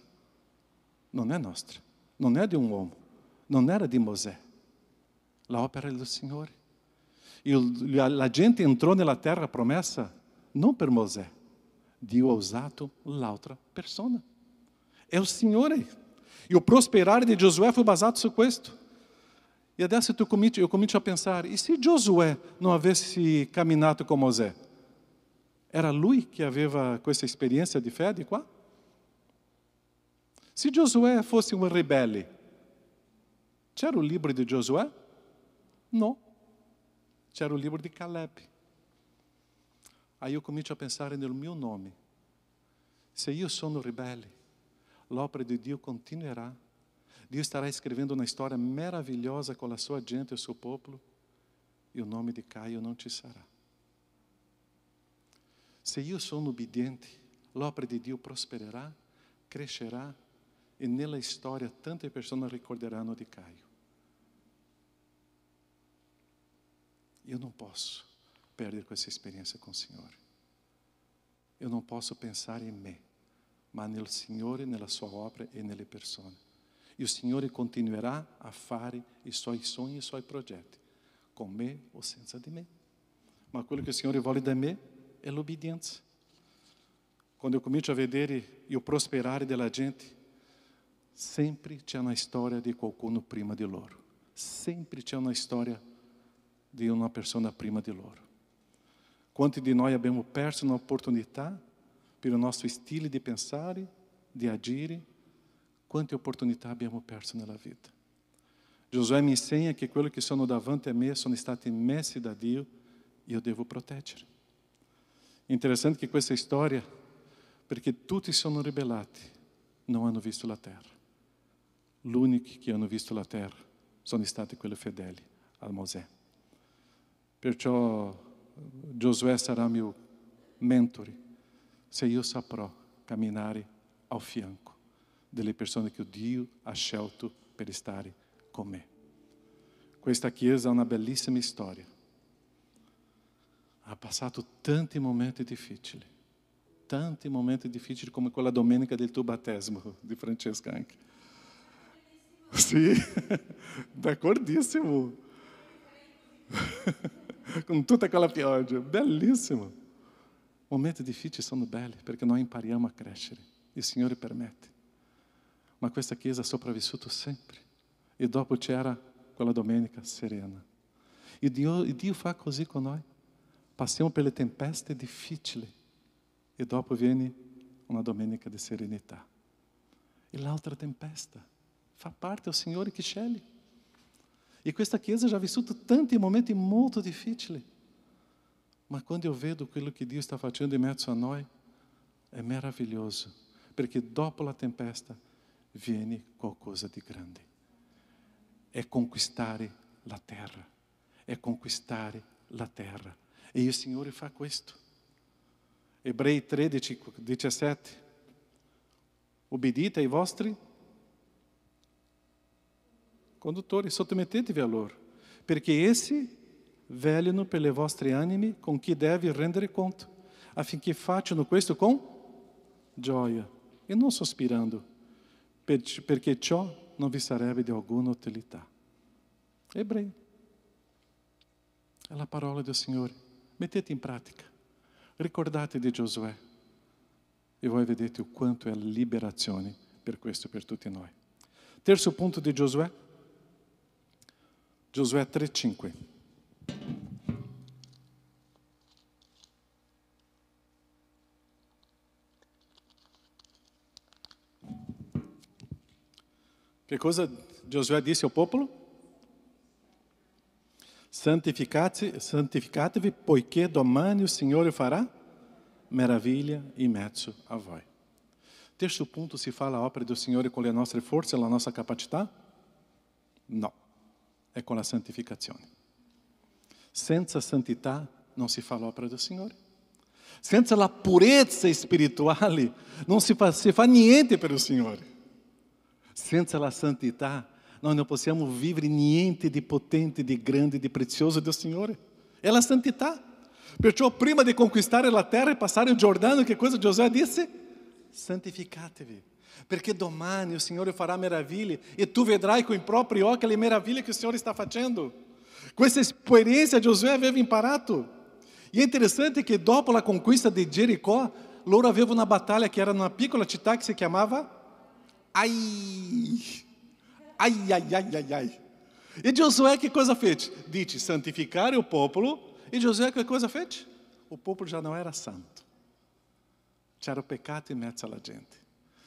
Non è nostra. Non è di un uomo. Non era di Mosè. L'opera è del Signore. La gente entrò nella terra promessa non per Mosè. Dio ha usato l'altra persona. È il Signore. E o prosperare de Giosuè foi basato su questo. E adesso eu comincio a pensar, e se Giosuè não avesse caminhato com Mosè? Era lui que aveva questa esperienza di fede qua? Se Giosuè fosse um rebelde, c'era o livro de Giosuè? Não. C'era o livro de Caleb. Aí eu comincio a pensar no meu nome. Se eu sou rebelde, l'opera di Dio continuerà. Dio starà escrevendo una storia meravigliosa con la sua gente e il suo popolo, e o nome di Caio non ci sarà. Se io sono obbediente, l'opera di Dio prospererà, crescerà, e nella storia tante persone ricorderanno di Caio. Io non posso perdere questa esperienza con il Signore. Io non posso pensare in me, ma nel Signore, nella sua opera e nelle persone. E o Signore continuerà a fare i suoi sogni e i suoi progetti, con me o senza di me. Ma quello che il Signore vuole da me è l'obbedienza. Quando eu comincio a vedere e o prosperare della gente, sempre c'è una storia di qualcuno prima di loro. Sempre c'è una storia di una persona prima di loro. Quanti di noi abbiamo perso un'opportunità per il nostro stile di pensare, di agire? Quante opportunità abbiamo perso nella vita? Giosuè mi insegna che quello che sono davanti a me sono stati messi da Dio e io devo proteggere. Interessante che questa storia, perché tutti sono ribellati, non hanno visto la terra. L'unico che hanno visto la terra sono stati quelli fedeli a Mosè. Perciò Giosuè sarà mio mentore se io saprò camminare ao fianco delle persone che Dio ha scelto per stare con me. Questa chiesa ha una bellissima storia. Ha passato tanti momenti difficili come quella domenica del tuo battesimo di Francesca anche. Sì, d'accordissimo. Com tutta quella pioggia, bellissimo. Momenti difficili sono belli perché noi impariamo a crescere. Il Signore permette. Ma questa chiesa ha sopravvissuto sempre. E dopo c'era quella domenica serena. E Dio fa così con noi. Passiamo per le tempeste difficili. E dopo viene una domenica di serenità. E l'altra tempesta fa parte del Signore che sceglie. E questa chiesa já ha vissuto tanti momenti molto difficili. Ma quando eu vedo quello che Dio sta facendo in mezzo a noi, è meraviglioso. Perché dopo la tempesta viene qualcosa di grande. È conquistare la terra. È conquistare la terra. E il Signore fa questo. Ebrei 13, 17. Obbedite ai vostri conduttori, sottomettetevi a loro, perché essi velano per le vostre anime con chi deve rendere conto, affinché facciano questo con gioia e non sospirando, perché ciò non vi sarebbe di alcuna utilità. Ebrei. È la parola del Signore. Mettete in pratica. Ricordate di Giosuè e voi vedete o quanto è liberazione per questo e per tutti noi. Terzo punto di Giosuè. Giosuè 3,5. Che cosa Giosuè disse al popolo? Santificate-vi, poiché domani o Signore farà meraviglia in mezzo a voi. Terzo punto, si fa l'opera del Signore con le nostre forze e la nostra capacità? No, è con la santificazione. Senza santità non si fa l'opera del Signore. Senza la purezza spirituale non si fa niente per il Signore. Senza la santità noi non possiamo vivere niente di potente, di grande, di prezioso del Signore. È la santità. Perciò prima di conquistare la terra e passare il Giordano, che cosa Giosuè disse? Santificatevi, perché domani il Signore farà meraviglie e tu vedrai con i propri occhi le meraviglie che il Signore sta facendo. Questa esperienza Giosuè aveva imparato. E è interessante che dopo la conquista di Jericó, loro avevano una battaglia che era in una piccola città che si chiamava Ai. E Giosuè che cosa fece? Dice santificare o popolo. E Giosuè che cosa fece? O popolo já não era santo. C'era o peccato in mezzo alla gente.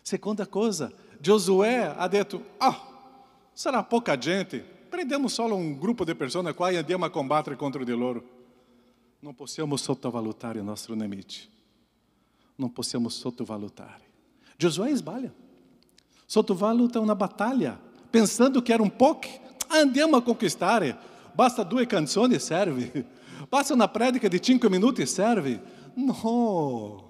Seconda cosa, Giosuè ha detto, sarà pouca gente, prendiamo solo un gruppo di persone qua e andiamo a combattere contro di loro. Non possiamo sottovalutare i nostri nemici. Non possiamo sottovalutare. Giosuè sbaglia. Sottovaluta una battaglia, pensando che era un pouco, andiamo a conquistare, basta 2 canzoni e serve, basta una predica di 5 minuti e serve. No.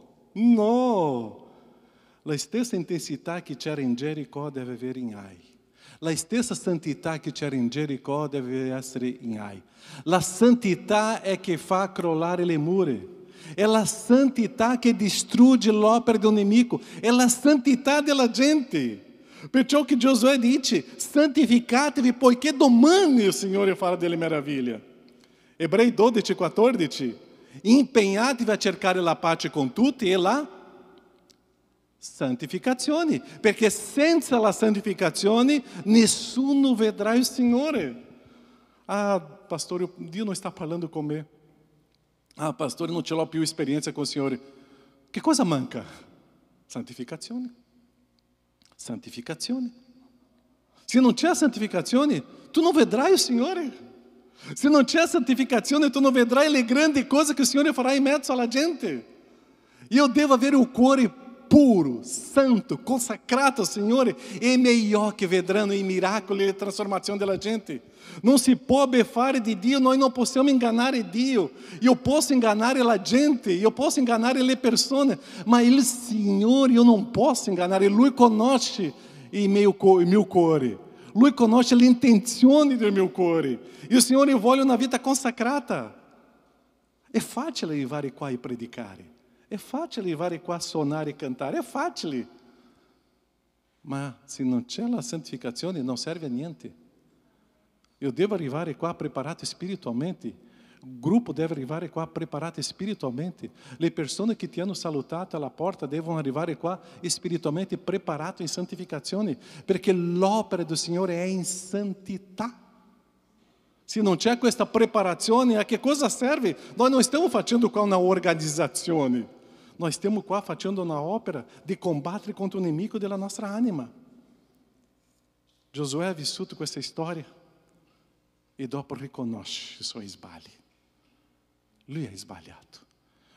La stessa intensità che c'era in Jericó deve avere in Ai. La stessa santità che c'era in Jericó deve essere in Ai. La santità è che fa crollare le mura. È la santità che distrugge l'opera del nemico. È la santità della gente. Perciò che Giosuè dice, santificatevi poiché domani il Signore farà delle meraviglie. Ebrei 12:14, impegnatevi a cercare la pace con tutti e la santificazione, perché senza la santificazione nessuno vedrà il Signore. Pastor, Dio non sta parlando con me. Pastor, non ce l'ho più esperienza con il Signore. Che cosa manca? Santificazione. Santificazione. Se non c'è santificazione, tu non vedrai il Signore. Se non c'è santificazione, tu non vedrai le grandi cose che il Signore farà in mezzo alla gente. Io devo avere il cuore puro, santo, consacrato al Signore, e i miei occhi vedranno i miracoli e le trasformazioni della gente. Non si può beffare di Dio, noi non possiamo ingannare Dio. Io posso ingannare la gente, io posso ingannare le persone, ma il Signore io non posso ingannare. Lui conosce il mio cuore, Lui conosce le intenzioni del mio cuore. E il Signore vuole una vita consacrata. È facile arrivare qua e predicare. È facile arrivare qua a suonare e cantare, è facile. Ma se non c'è la santificazione non serve a niente. Io devo arrivare qua preparato spiritualmente. Il gruppo deve arrivare qua preparato spiritualmente. Le persone che ti hanno salutato alla porta devono arrivare qua spiritualmente preparate in santificazione, perché l'opera del Signore è in santità. Se non c'è questa preparazione, a che cosa serve? Noi non stiamo facendo qua una organizzazione. Noi stiamo qua facendo una opera di combattere contro o nemico della nostra anima. Giosuè ha vissuto questa storia e dopo riconosce i suoi sbagli. Lui ha sbagliato.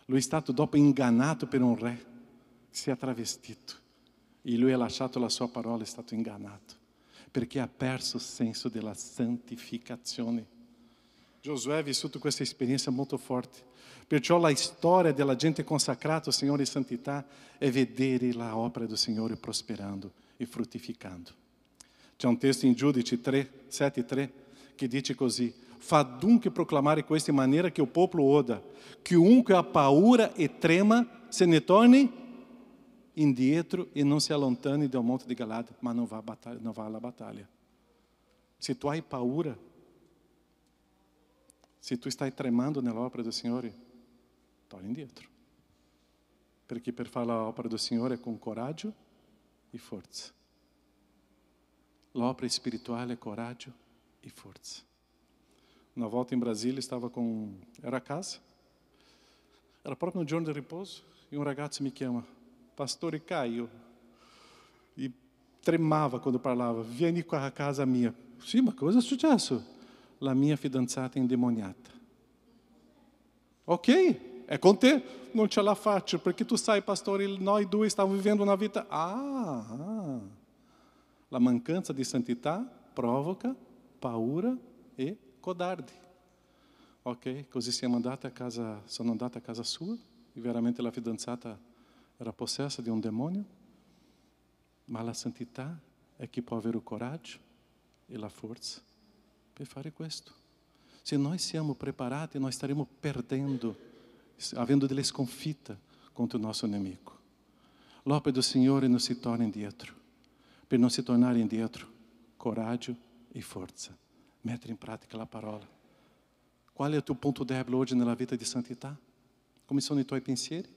Lui è stato dopo ingannato per un re, si è travestito e lui ha lasciato la sua parola, è stato ingannato perché ha perso il senso della santificazione. Giosuè ha vissuto questa esperienza molto forte. Perciò la storia della gente consacrata al Signore in santità è vedere la opera del Signore prosperando e fruttificando. C'è un testo in Giudici 7:3 che dice così: fa dunque proclamare questo in maniera che il popolo oda, chiunque ha paura e trema se ne torni indietro e non si allontani dal monte di Galad, ma non va alla battaglia. Se tu hai paura, se tu stai tremando nell'opera del Signore, torna indietro. Perché per fare l'opera del Signore è con coraggio e forza. L'opera spirituale è coraggio e forza. Una volta in Brasília era a casa, era proprio un giorno di riposo e un ragazzo mi chiama: Pastore Caio, e tremava quando parlava: vieni qua a casa mia. Sì, ma cosa è successo? la mia fidanzata indemoniata. Ok, è con te, non ce la faccio, perché tu sai, pastore, noi due stiamo vivendo una vita... La mancanza di santità provoca paura e codardi. Ok, così sono andata a casa sua, e veramente la fidanzata era possessa di un demonio, ma la santità è che può avere il coraggio e la forza per fare questo. Se noi siamo preparati, noi staremo perdendo, avendo delle sconfitte contro il nostro nemico. L'opera del Signore non si torna indietro. Per non si tornare indietro, coraggio e forza. Mettere in pratica la parola. Qual è il tuo punto debole oggi nella vita di santità? Come sono i tuoi pensieri?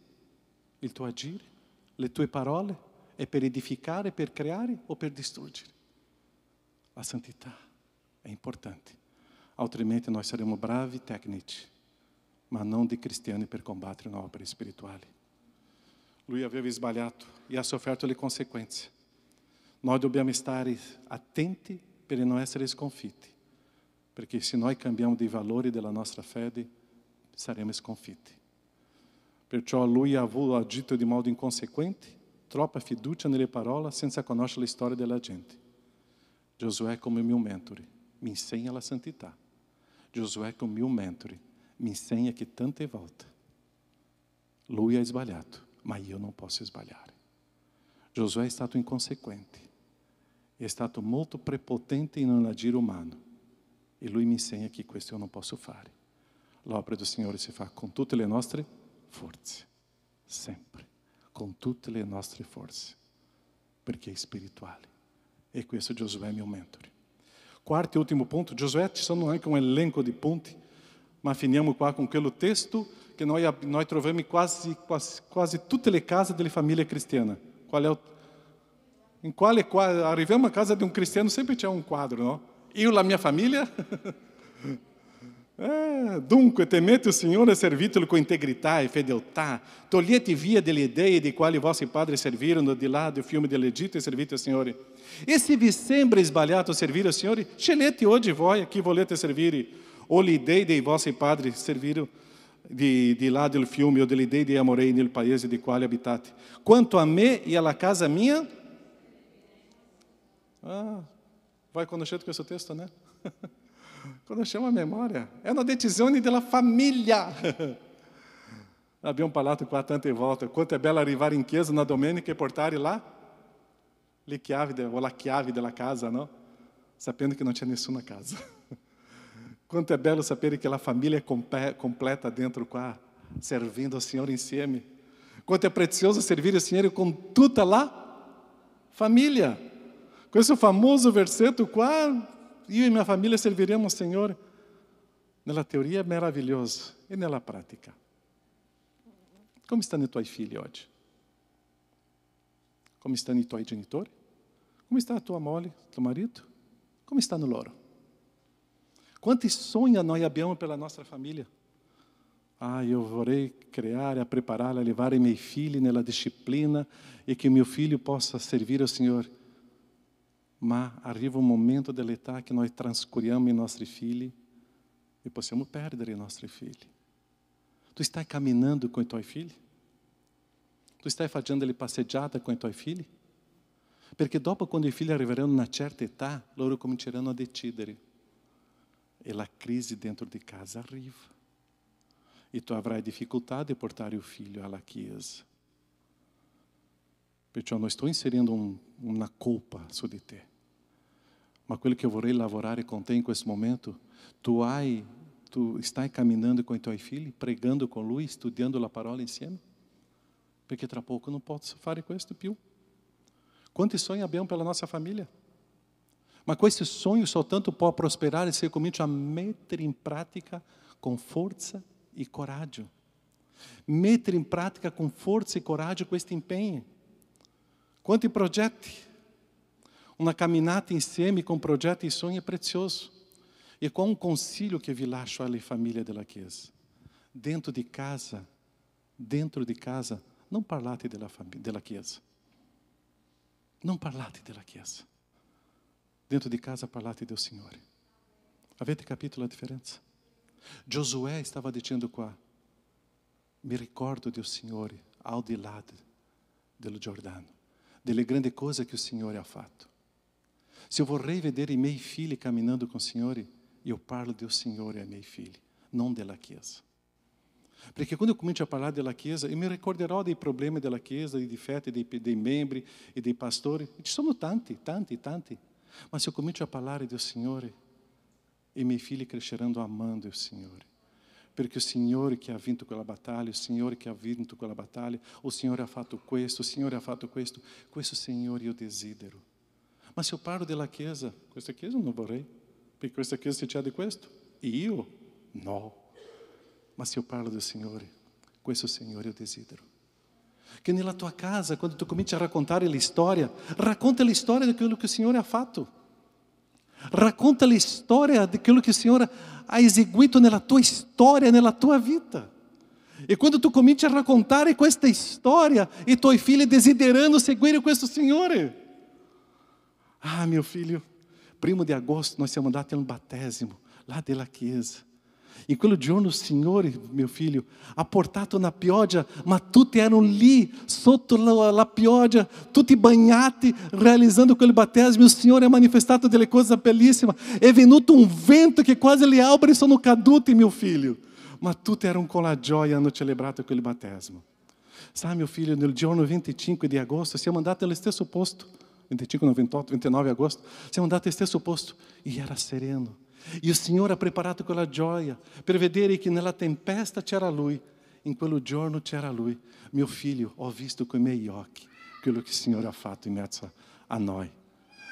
Il tuo agire? Le tue parole? È per edificare, per creare o per distruggere? La santità è importante. Altrimenti noi saremo bravi tecnici, ma non di cristiani per combattere le opere spirituali. Lui aveva sbagliato e ha sofferto le conseguenze. Noi dobbiamo stare attenti per non essere sconfitti, perché se noi cambiamo dei valori della nostra fede, saremo sconfitti. Perciò lui ha agito di modo inconsequente, troppa fiducia nelle parole senza conoscere la storia della gente. Giosuè come mio mentore mi insegna la santità. Giosuè come mio mentore mi insegna che tante volte lui ha sbagliato, ma io non posso sbagliare. Giosuè è stato inconsequente, è stato molto prepotente in un agire umano e lui mi insegna che questo io non posso fare. L'opera del Signore si fa con tutte le nostre forze, sempre, con tutte le nostre forze, perché è spirituale. E questo Giosuè è mio mentore. Quarto e ultimo punto, Giosuè ci sono anche un elenco di punti, ma finiamo qua con quello testo che noi troviamo in quasi tutte le case delle famiglie cristiane. Arriviamo a casa di un cristiano, sempre c'è un quadro, no? Io e la mia famiglia. Dunque, temete il Signore e servitelo con integrità e fedeltà. Togliete via delle idee di quali vostri padri servirono di là del fiume dell'Egitto e servite il Signore. E se vi sembra sbagliato servire il Signore, scegliete oggi voi a chi volete servire, o le idee dei vostri padri servirono di là del fiume o delle idee di Amorei nel paese di quale abitate. Quanto a me e alla casa mia, vai conoscendo questo testo, né? Conosciamo a memoria. È una decisione della famiglia. Abbiamo parlato qua tante volte. Quanto è bello arrivare in chiesa na domenica e portare lá la chiave della casa, no? Sapendo che non c'è nessuna casa. Quanto è bello sapere che la famiglia è completa dentro qua, servindo al Signore insieme. Quanto è prezioso servire il Signore con tutta la famiglia. Questo famoso versetto qua, io e minha famiglia serviremo al Signore. Nella teoria è meraviglioso e nella pratica. Come stanno i tuoi figli oggi? Come stanno i tuoi genitori? Come sta tua moglie, tuo marito? Come stanno loro? Quanti sogni noi abbiamo per la nostra famiglia? Io vorrei creare, preparare, levare i miei figli nella disciplina e che mio figlio possa servire al Signore. Ma arriva un momento dell'età che noi trascuriamo i nostri figli e possiamo perdere i nostri figli. Tu stai camminando com i tuoi figli? Tu stai facendo le passeggiate com i tuoi figli? Perché dopo, quando i figli arriveranno a una certa età, loro cominceranno a decidere. E la crisi dentro di casa arriva. E tu avrai difficoltà di portare il figlio alla chiesa. Perciò non sto inserendo una colpa su di te. Ma quello che eu vorrei lavorare com te in questo momento, tu stai camminando com i tuoi figli, pregando con lui, studiando la parola insieme? Perché tra poco non posso fare questo più. Quanti sonhos abbiamo pela nossa família? Ma questi sogni soltanto può prosperare se eu comincio a mettere in pratica con forza e coraggio. Mettere in pratica con forza e coraggio questi impegni. Quanti progetti? Uma caminhata insieme com projeto e sonho é precioso. E com um conselho que vi lascio alle famiglie della Chiesa. Dentro de casa, não parlate della Chiesa. Não parlate della Chiesa. Dentro de casa, parlate do Signore. Avete capito la differenza? Giosuè stava dicendo qua, mi ricordo del Signore al di là dello Giordano, delle grandi cose che il Signore ha fatto. Se eu vorrei vedere i miei figli camminando com o Signore, io parlo del Signore ai miei figli, non della Chiesa. Perché quando eu comincio a parlare della Chiesa, eu me ricorderò dei problemi della Chiesa, dei difetti dei membri e dei pastori. E ci sono tanti. Ma se eu comincio a parlare del Signore, i miei figli cresceranno amando il Signore. Perché il Signore che ha vinto quella battaglia, il Signore che ha vinto quella battaglia, o Signore ha fatto questo, il Signore ha fatto questo. Questo Signore io desidero. Ma se eu parlo della Chiesa, questa Chiesa non vorrei, perché questa Chiesa si c'è di questo. Io? No. Ma se eu parlo del Signore, questo Signore io desidero. Che nella tua casa, quando tu cominci a raccontare l'istoria, racconta la storia di quello che il Signore ha fatto. Racconta la storia di quello che il Signore ha eseguito nella tua storia, nella tua vita. E quando tu cominci a raccontare questa storia, i tuoi figli desiderando seguire questo Signore. Ah, meu filho, 1 de agosto nós siamo andati a um battesimo lá della chiesa. In quel giorno il Signore, mio figlio, ha portato una pioggia, ma tutti erano lì, sotto la pioggia, tutti bagnati, realizzando quel battesimo. Il Signore ha manifestato delle cose bellissime. È venuto un vento che quasi le alberi sono caduti, mio figlio. Ma tutti erano con la gioia, hanno celebrato quel battesimo. Sai, mio figlio, nel giorno 25 di agosto siamo andati allo stesso posto. 25, 28, 29 agosto. Siamo andati allo stesso posto e era sereno. E il Signore ha preparato quella gioia per vedere che nella tempesta c'era Lui, in quel giorno c'era Lui. Mio figlio, ho visto con i miei occhi quello che il Signore ha fatto in mezzo a noi.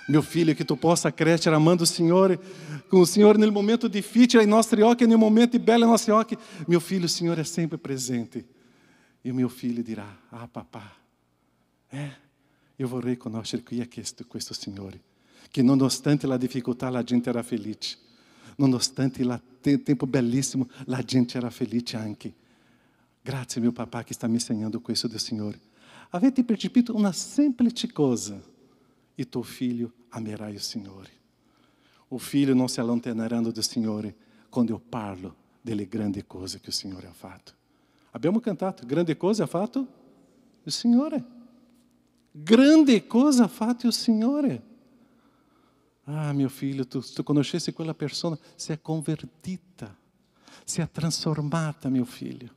Mio figlio, che tu possa crescere amando il Signore, con il Signore nel momento difficile ai nostri occhi e nei momenti belli ai nostri occhi. Mio figlio, il Signore è sempre presente. E mio figlio dirà, ah papà, io vorrei conoscere qui questo Signore, che nonostante la difficoltà la gente era felice. Nonostante il tempo bellissimo, la gente era felice anche. Grazie mio papà che sta mi insegnando questo del Signore. Avete percepito una semplice cosa? E tuo figlio amerà il Signore. O figlio non si allontaneranno del Signore quando io parlo delle grandi cose che il Signore ha fatto. Abbiamo cantato, grandi cose ha fatto il Signore. Grande cosa ha fatto il Signore. Ah, mio figlio, tu conoscessi quella persona, si è convertita, si è trasformata, mio figlio.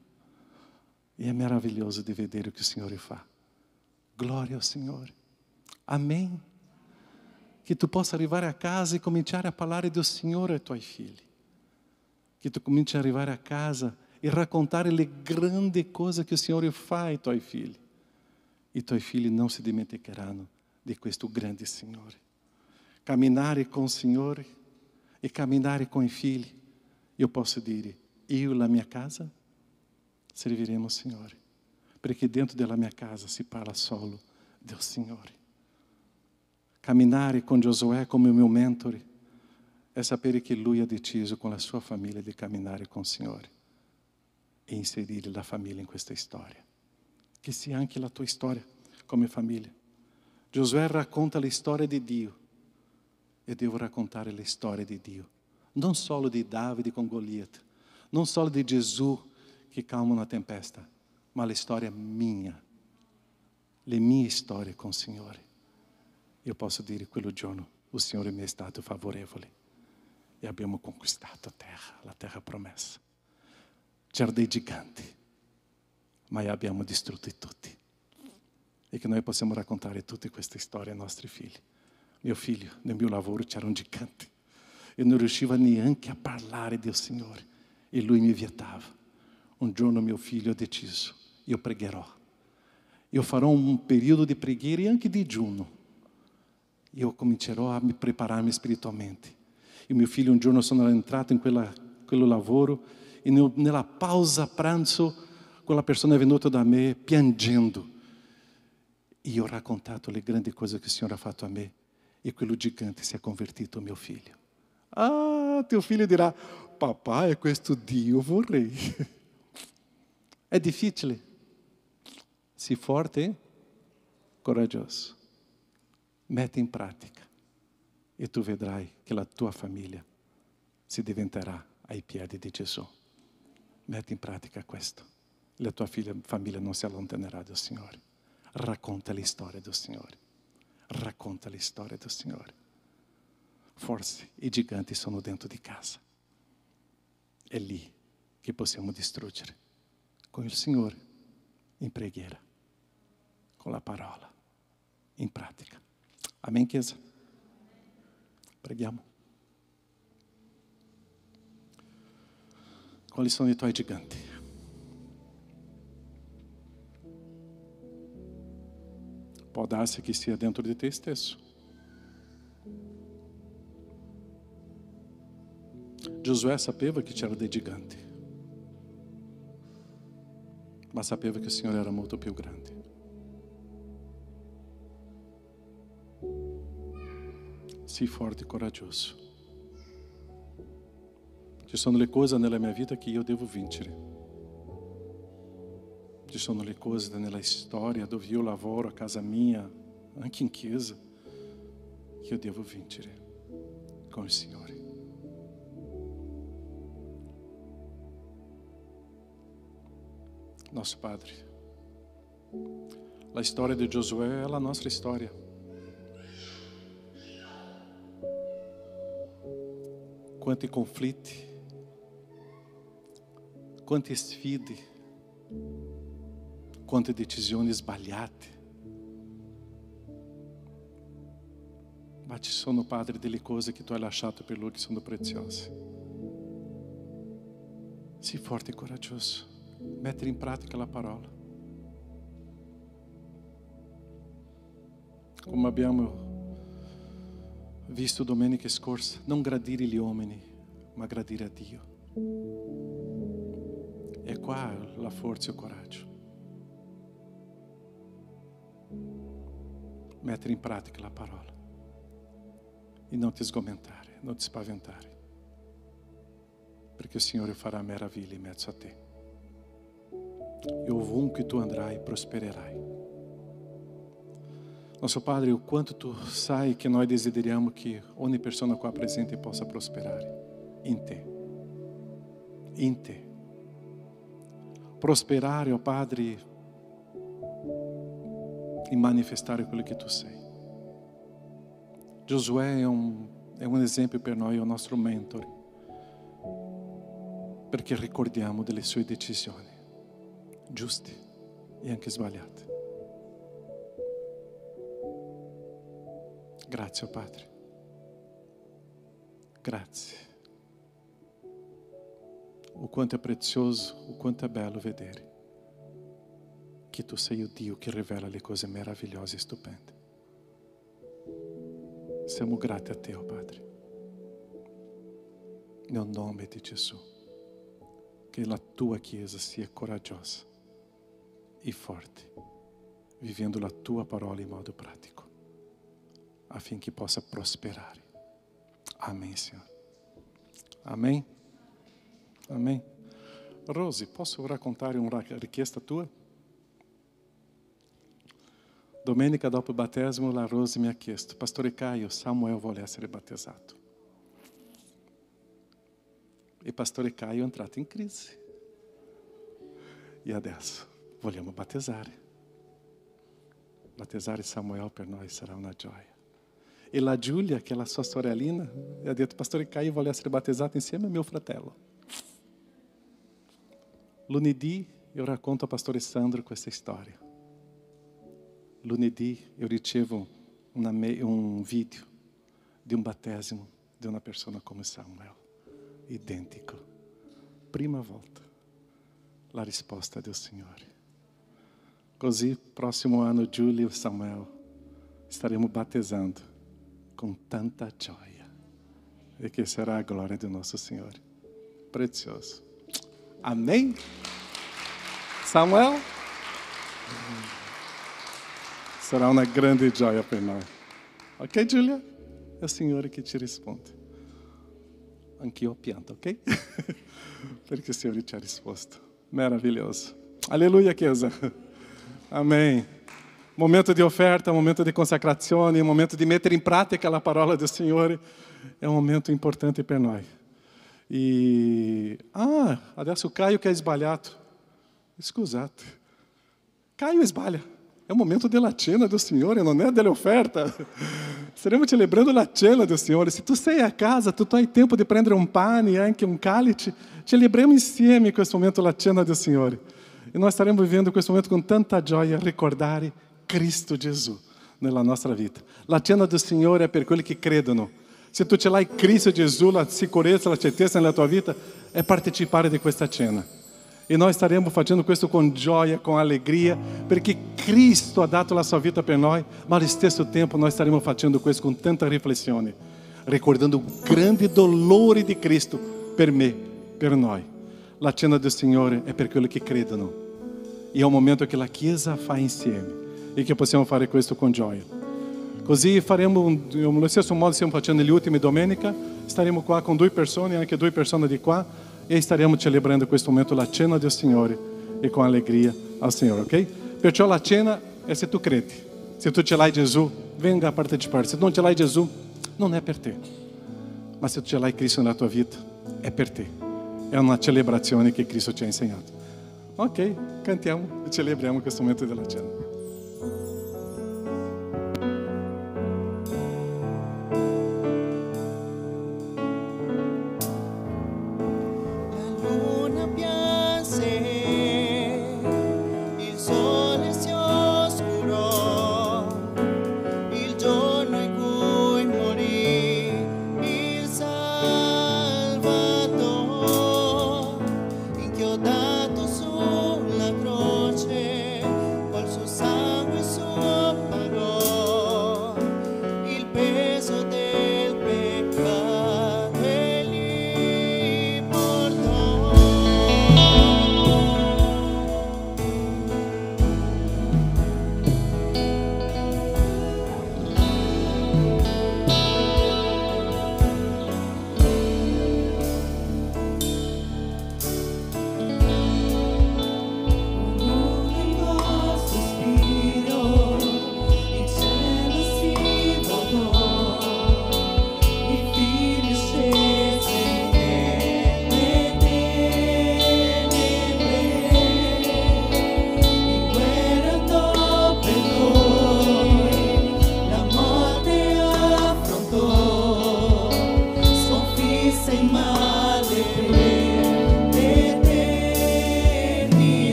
E è meraviglioso di vedere o che il Signore fa. Glória al Signore. Amém. Che tu possa arrivare a casa e cominciare a parlare del Signore ai tuoi figli. Che tu cominci a arrivare a casa e raccontare le grandi cose che il Signore fa ai tuoi figli. I tuoi figli non si dimenticheranno di questo grande Signore. Camminare com o Signore e camminare com i figli, io posso dire, io e la mia casa serviremo al Signore, perché dentro della mia casa si parla solo del Signore. Camminare con Giosuè come il mio mentore è sapere che lui ha deciso con la sua famiglia di camminare con il Signore e inserire la famiglia in questa storia. Che sia anche la tua storia come famiglia. Giosuè racconta la storia di Dio. E devo raccontare le storie di Dio, non solo di Davide con Goliat, non solo di Gesù che calma una tempesta, ma la storia mia, le mie storie con il Signore. Io posso dire quel giorno il Signore mi è stato favorevole e abbiamo conquistato la terra promessa. C'erano dei giganti, ma abbiamo distrutto tutti. E che noi possiamo raccontare tutte queste storie ai nostri figli. Mio figlio, nel mio lavoro c'era un gigante. Io non riuscivo neanche a parlare del Signore. E lui mi vietava. Un giorno mio figlio ha deciso, io pregherò. Io farò un periodo di preghiera e anche di digiuno. Io comincerò a prepararmi spiritualmente. E mio figlio un giorno sono entrato in quello lavoro e nella pausa pranzo quella persona è venuta da me piangendo. E io ho raccontato le grandi cose che il Signore ha fatto a me. E quello gigante si è convertito mio figlio. Ah, teu figlio dirà, papà, è questo Dio vorrei. È difficile. Sii forte e coraggioso. Metti in pratica e tu vedrai che la tua famiglia si diventerà ai piedi di Gesù. Metti in pratica questo. La tua famiglia non si allontanerà dal Signore. Racconta le storie del Signore. Racconta le storie del Signore. Forse i giganti sono dentro di casa. È lì che possiamo distruggere. Con il Signore, in preghiera, con la parola, in pratica. Amen, Chiesa? Preghiamo. Quali sono i tuoi giganti? Può darsi che sia dentro di te stesso. Giosuè sapeva che c'erano dei giganti, ma sapeva che il Signore era molto più grande. Sii forte e coraggioso. Ci sono le cose nella mia vita che io devo vincere. Ci sono le cose nella storia dove io lavoro, a casa mia, anche in chiesa, che io devo vincere con il Signore. Nosso Padre, la storia di Giosuè è la nostra storia. Quanti conflitti, quante sfide, quante decisioni sbagliate. Ma ci sono, Padre, delle cose che tu hai lasciato per Lui che sono preziose. Sii forte e coraggioso. Mettere in pratica la parola. Come abbiamo visto domenica scorsa, non gradire gli uomini, ma gradire a Dio. E qua la forza e il coraggio. Mettere in pratica la parola. E non ti sgomentare, non ti spaventare. Perché il Signore farà meraviglie in mezzo a te. E ovunque tu andrai, prospererai. Nosso Padre, o quanto tu sai que nós desideriamo que ogni persona qua presente possa prosperare in te. In te. Prosperare, ó Padre, e manifestare quello che tu sei. Giosuè è un esempio per noi, è il nostro mentore, perché ricordiamo delle sue decisioni giuste e anche sbagliate. Grazie, oh Padre. Grazie. O quanto è prezioso, o quanto è bello vedere che tu sei il Dio che rivela le cose meravigliose e stupende. Siamo grati a te, oh Padre. Nel nome di Gesù. Che la tua Chiesa sia coraggiosa e forte, vivendo la tua parola in modo pratico, affinché possa prosperare. Amém, Senhor. Amém. Amém. Rose, posso raccontare una richiesta tua? Domenica dopo il battesimo, la Rose mi ha chiesto: Pastore Caio, Samuel vuole essere battezzato. E Pastore Caio è entrato in crisi. E adesso vogliamo battezzare. Battezzare Samuel per noi sarà una gioia. E la Giulia, che è la sua sorellina, ha detto: Pastore Caio vuole essere battezzato insieme a mio fratello. Lunedì io racconto a Pastore Sandro questa storia. Lunedì io ricevo un video di un battesimo di una persona come Samuel. Identico. Prima volta. La risposta del Signore. Così, prossimo anno, Giulia e Samuel staremo battezzando com tanta gioia. E que será a glória do nosso Senhor. Precioso. Amém? Samuel? Será uma grande gioia per noi. Ok, Giulia? É o Senhor que te responde. Anch'io pianto, ok? Perché il Signore ci ha risposto. Maravilhoso. Aleluia, Chiesa. Amém. Momento de oferta, momento de consacrazione, momento de mettere in pratica la parola del Signore. É um momento importante per noi. Adesso Caio che è sbagliato. Scusate, Caio sbaglia. È o momento della cena do Signore, non è delle offerte. Staremo celebrando la cena do Signore. Se tu sei a casa, tu hai tempo di prendere un pane e anche un cálice, celebremos insieme in questo momento la cena do Signore. E nós staremo vivendo questo momento con tanta gioia, ricordare Cristo Gesù nella nostra vita. La cena do Signore è per quelli che credono. Se tu ce l'hai Cristo Gesù, la sicurezza, la certezza nella tua vita, è partecipare di questa cena. E nós staremo facendo questo con gioia, com alegria, perché Cristo ha dato la sua vita per noi, ma allo stesso tempo nós staremo facendo questo con tanta riflessione, ricordando o grande dolore di Cristo per me, per noi. La cena do Signore è per quelli che credono. E è un momento che la Chiesa fa insieme e che possiamo fare questo con gioia. Così faremo, allo stesso modo stiamo facendo le ultime domenica, staremo qua con 2 persone, anche 2 persone di qua, e staremo celebrando questo momento la cena del Signore e con allegria al Signore, ok? Perciò la cena è se tu credi. Se tu ce l'hai Gesù, venga a partecipare. Se non ce l'hai Gesù, non è per te. Ma se tu ce l'hai Cristo nella tua vita, è per te. È una celebrazione che Cristo ci ha insegnato. Ok, cantiamo e celebriamo questo momento della cena.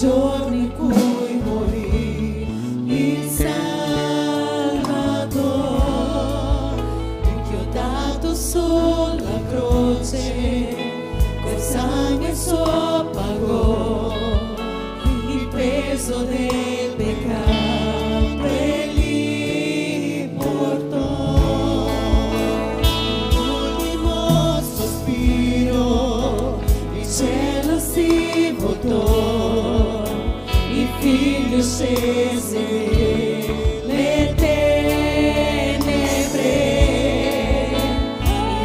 giorno in cui morì il Salvador, inchiodato sulla croce, col sangue suo pagò il peso del peccato e li portò. L'ultimo sospiro, il cielo si voltò, il figlio scese le tenebre,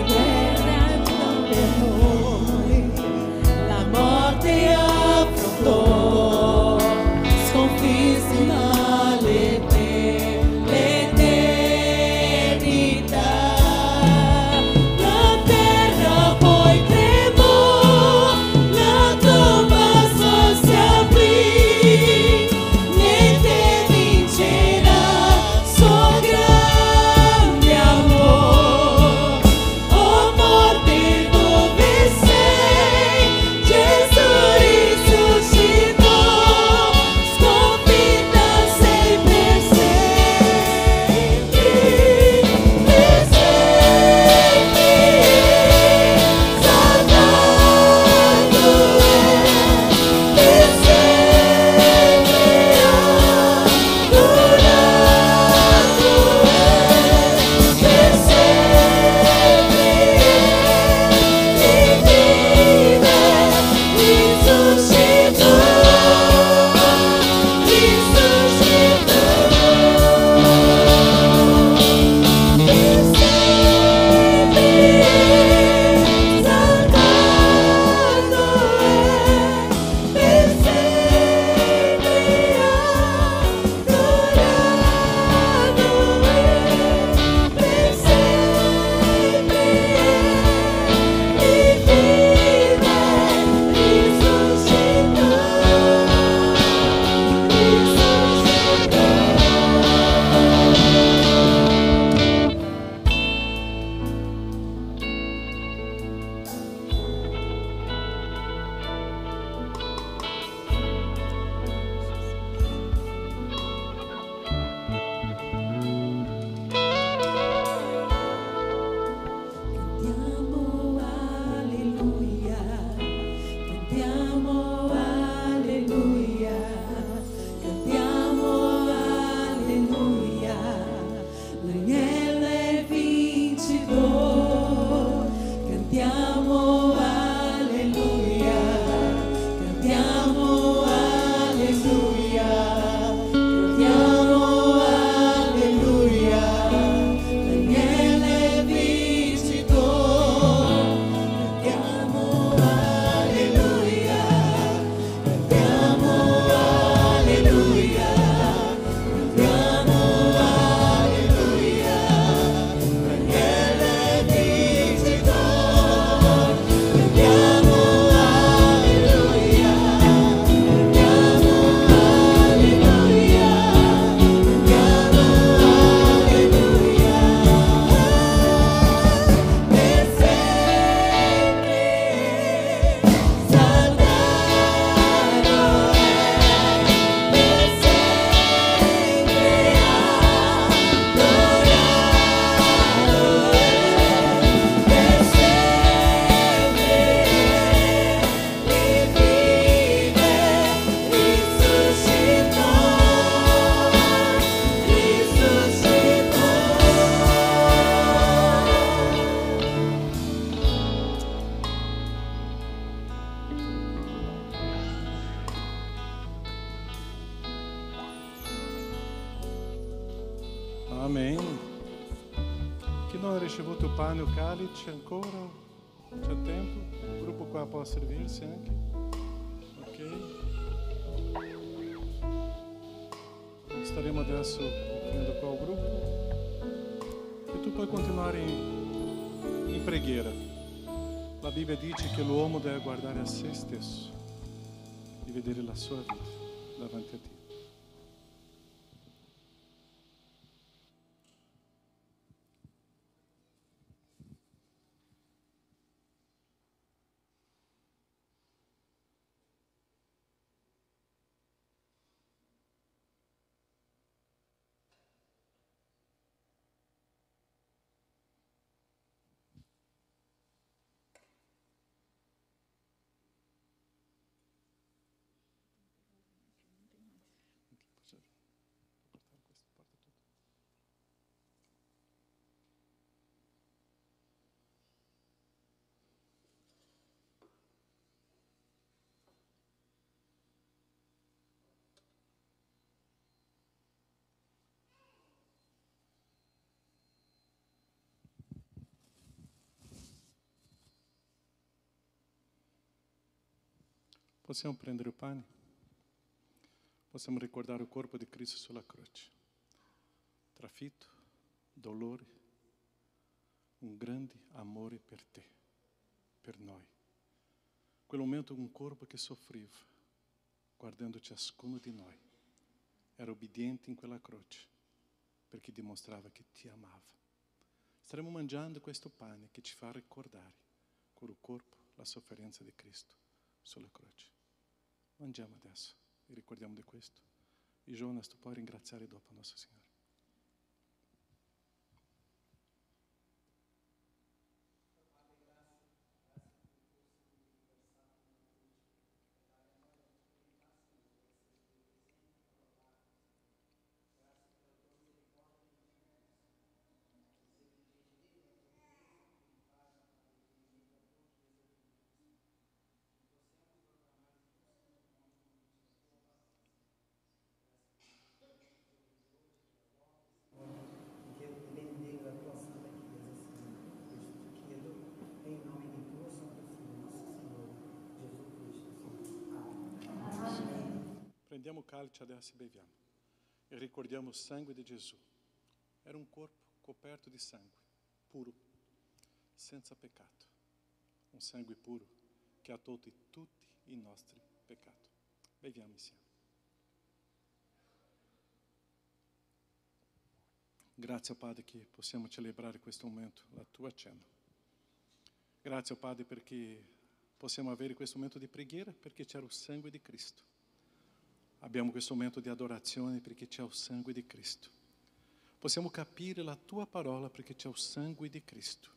liberando per noi, la morte ha Cantiamo alleluia, cantiamo alleluia, l'agnello è vincitore, cantiamo alleluia, cantiamo alleluia, cantiamo alleluia, l'agnello è vincitore, cantiamo alleluia, cantiamo alleluia, cantiamo alleluia, l'agnello è vincitore, cantiamo alleluia, cantiamo alleluia, cantiamo alleluia, per sempre salvato è, per sempre adorato è, per sempre rivive, risuscitò. Amen. Chi non ha ricevuto il pane o calice ancora? C'è tempo? Il gruppo qua può servirsi anche? Ok. Staremo adesso finendo qua il gruppo. E tu puoi continuare in preghiera. La Bibbia dice che l'uomo deve guardare a se stesso e vedere la sua vita davanti a Dio. Possiamo prendere il pane? Possiamo ricordare il corpo di Cristo sulla croce. Trafitto, dolore, un grande amore per te, per noi. Quel momento un corpo che soffriva, guardando ciascuno di noi, era obbediente in quella croce, perché dimostrava che ti amava. Staremo mangiando questo pane che ci fa ricordare con il corpo la sofferenza di Cristo sulla croce. Mangiamo adesso e ricordiamo di questo. E Jonas, tu puoi ringraziare dopo Nosso Signore. Prendiamo o cálice adesso e beviamo. E ricordiamo il sangue di Gesù. Era un corpo coperto di sangue, puro, senza peccato. Un sangue puro che ha tolto tutti i nostri peccati. Beviamo insieme. Grazie, Padre, che possiamo celebrare questo momento, la tua cena. Grazie, Padre, perché possiamo avere questo momento di preghiera, perché c'era il sangue di Cristo. Abbiamo questo momento di adorazione perché c'è il sangue di Cristo. Possiamo capire la tua parola perché c'è il sangue di Cristo,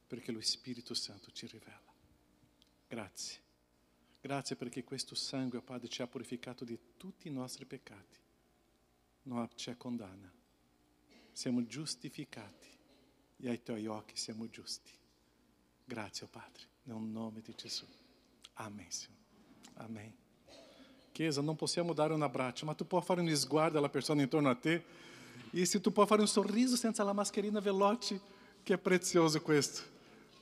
perché lo Spirito Santo ci rivela. Grazie. Grazie perché questo sangue, Padre, ci ha purificato di tutti i nostri peccati. Non ci condanna. Siamo giustificati e ai tuoi occhi siamo giusti. Grazie, Padre, nel nome di Gesù. Amen, Signore. Amen. Chiesa, non possiamo dare un abbraccio, ma tu puoi fare un sguardo alla persona intorno a te. E se tu puoi fare un sorriso senza la mascherina veloce, che è prezioso questo.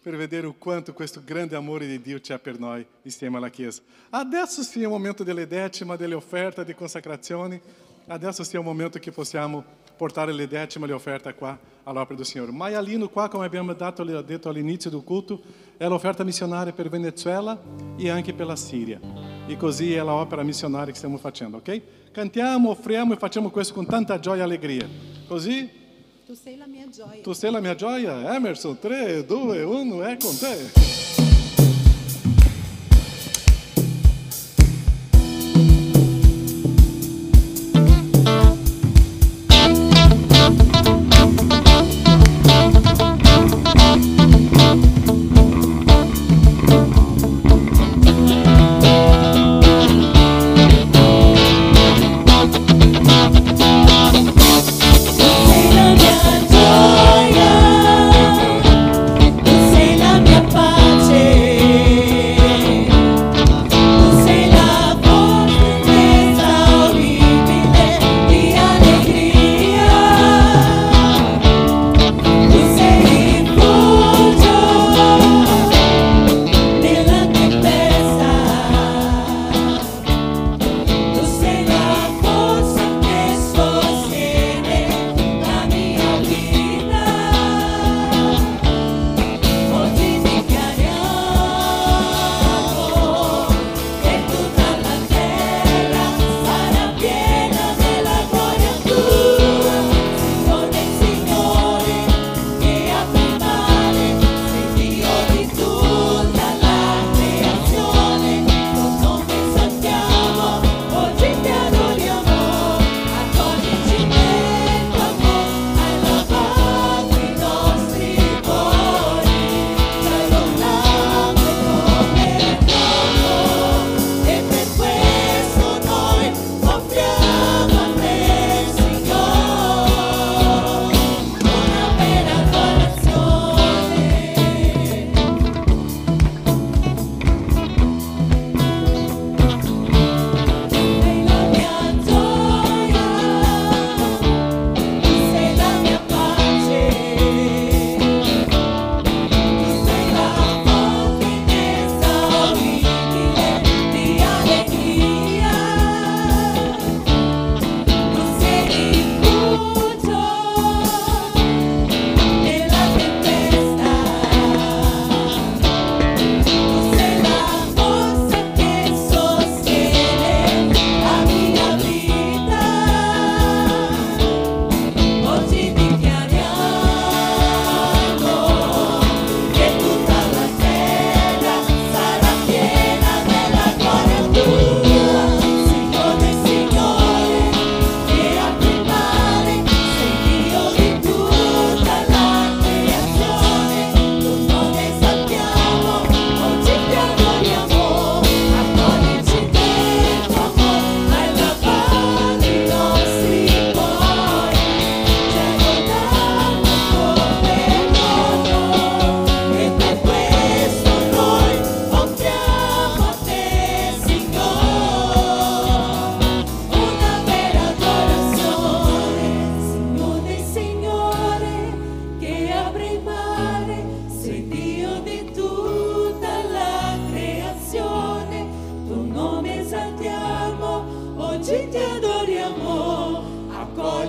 Per vedere o quanto questo grande amore di Dio c'è per noi insieme alla Chiesa. Adesso sia il momento delle decima, delle offerte, di consacrazione. Adesso sia il momento che possiamo portare le decime, le offerte qua all'opera del Signore. Maialino qua, come abbiamo detto all'inizio del culto, è l'offerta missionaria per Venezuela e anche per la Siria. E così è l'opera missionaria che stiamo facendo, ok? Cantiamo, offriamo e facciamo questo con tanta gioia e allegria. Così? Tu sei la mia gioia. Tu sei la mia gioia? Emerson, 3, 2, 1, è con te.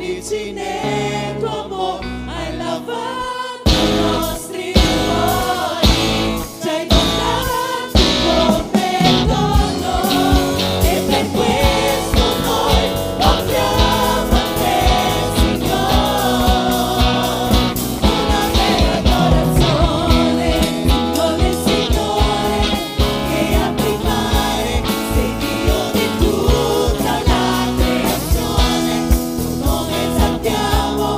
felici nel tuo amore, hai lavato i nostri cuori, ci hai donato il tuo perdono, e per questo noi offriamo a te, Signore, una vera adorazione. Signore, Signore, che apri il mare, sei Dio di tutta la creazione, tuo nome esaltiamo.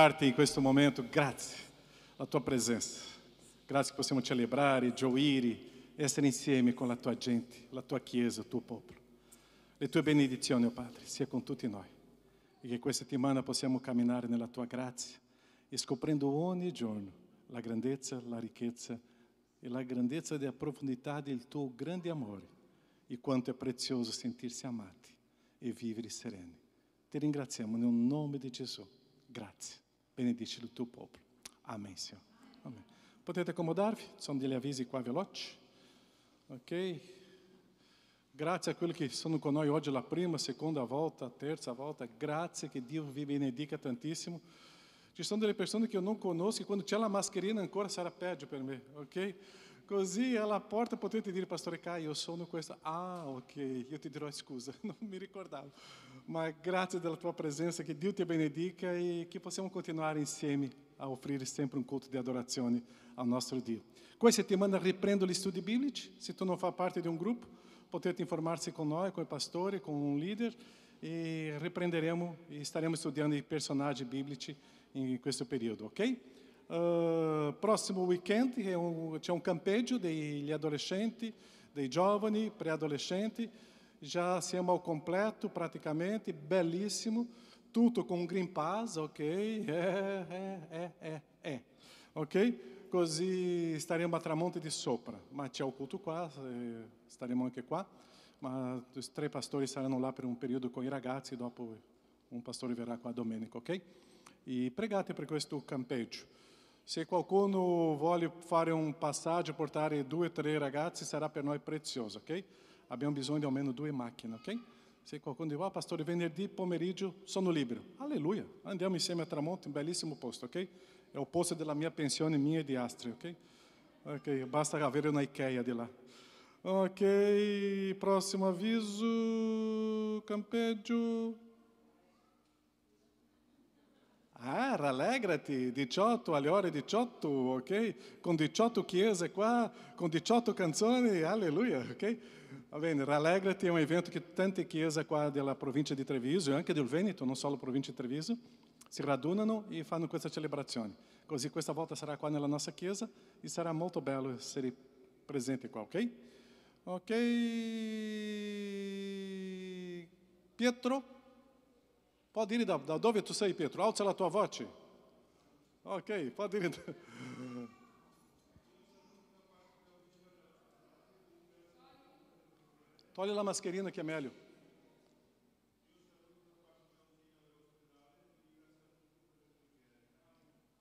ringraziarti in questo momento, grazie alla tua presenza, grazie che possiamo celebrare, gioire, essere insieme con la tua gente, la tua chiesa, il tuo popolo. Le tue benedizioni, oh Padre, sia con tutti noi e che questa settimana possiamo camminare nella tua grazia e scoprendo ogni giorno la grandezza, la ricchezza e la grandezza della profondità del tuo grande amore e quanto è prezioso sentirsi amati e vivere sereni. Ti ringraziamo nel nome di Gesù. Grazie. Benedici il tuo popolo. Amen, Signore. Amen. Potete accomodarvi? Sono degli avvisi qua veloci. Ok? Grazie a quelli che sono con noi oggi la prima, seconda volta, terza volta. Grazie, che Dio vi benedica tantissimo. Ci sono delle persone che io non conosco e quando c'è la mascherina ancora sarà peggio per me, ok? Così alla porta potete dire, Pastore Caio, io sono questo. Ah, ok, io ti dirò scusa, non mi ricordavo. Ma grazie della tua presenza, che Dio ti benedica e che possiamo continuare insieme a offrire sempre un culto di adorazione al nostro Dio. Questa settimana riprendo gli studi biblici. Se tu non fai parte di un gruppo, potete informarsi con noi, con il pastore, con un leader e riprenderemo e staremo studiando i personaggi biblici in questo periodo, ok? Prossimo weekend c'è un campeggio degli adolescenti, dei giovani, pré-adolescenti. Já siamo ao completo praticamente, bellissimo, tutto con Green Pass, ok? Ok? Così staremo a Tramonte di Sopra, ma c'è il culto qua, staremo anche qua, ma i 3 pastori saranno là per un periodo con i ragazzi, dopo un pastore verrà qua domenica, ok? E pregate per questo campeggio. Se qualcuno vuole fare un passaggio, portare 2 o 3 ragazzi, sarà per noi prezioso, ok? Abbiamo bisogno di almeno 2 macchine, ok? Se qualcuno dice, pastore, venerdì pomeriggio sono libero. Alleluia, andiamo insieme a Tramonte, un bellissimo posto, ok? È il posto della mia pensione, mia e di Astri, ok? Ok, basta avere una Ikea di là. Ok, prossimo avviso, campeggio. Ah, rallegrati, 18 alle ore 18, ok? Con 18 chiese qua, con 18 canzoni, alleluia, ok? Va bene, rallegrati è un evento che tante chiese qua della provincia di Treviso e anche del Veneto, non solo provincia di Treviso, si radunano e fanno questa celebrazione. Così questa volta sarà qua nella nostra chiesa e sarà molto bello essere presente qua, ok? Ok, Pietro, può dire da dove tu sei, Pietro? Alza la tua voce. Ok, può dire. Togli la mascherina che è meglio.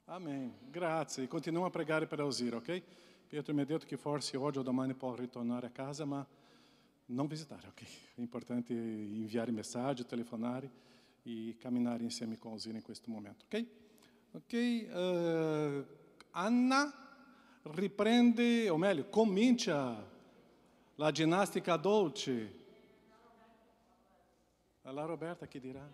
Amém. Grazie. Continuiamo a pregare per Alzira, ok? Pietro mi ha detto che forse oggi o domani può ritornare a casa, ma non visitare, ok? È importante inviare messaggi, telefonare e camminare insieme con Alzira in questo momento, ok? Ok, Anna riprende, o meglio, comincia la ginnastica dolce. La Roberta che dirà?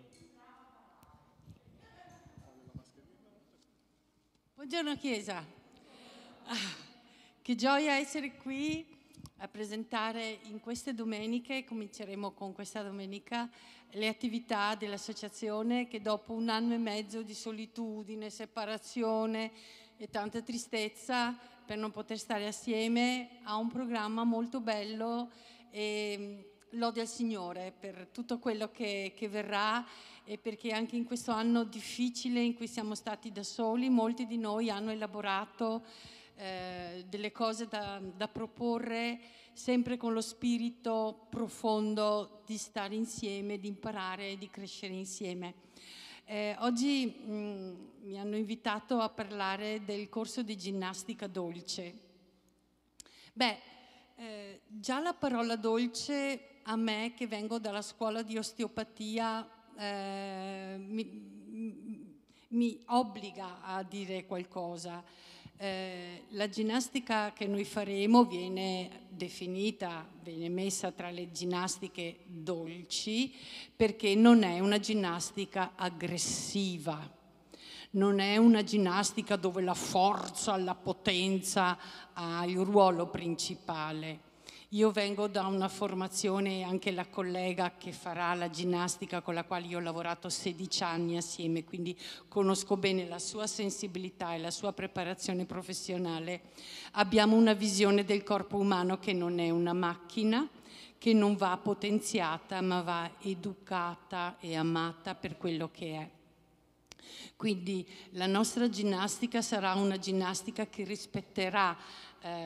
Buongiorno Chiesa, che gioia essere qui a presentare in queste domeniche, cominceremo con questa domenica, le attività dell'associazione che dopo 1 anno e mezzo di solitudine, separazione e tanta tristezza per non poter stare assieme ha un programma molto bello e lode al Signore per tutto quello che verrà e perché anche in questo anno difficile in cui siamo stati da soli, molti di noi hanno elaborato delle cose da proporre sempre con lo spirito profondo di stare insieme, di imparare e di crescere insieme. Oggi mi hanno invitato a parlare del corso di ginnastica dolce. Già la parola dolce a me, che vengo dalla scuola di osteopatia, mi obbliga a dire qualcosa. La ginnastica che noi faremo viene definita, viene messa tra le ginnastiche dolci perché non è una ginnastica aggressiva, non è una ginnastica dove la forza, la potenza ha il ruolo principale. Io vengo da una formazione, anche la collega che farà la ginnastica con la quale io ho lavorato 16 anni assieme, quindi conosco bene la sua sensibilità e la sua preparazione professionale. Abbiamo una visione del corpo umano che non è una macchina, che non va potenziata ma va educata e amata per quello che è. Quindi la nostra ginnastica sarà una ginnastica che rispetterà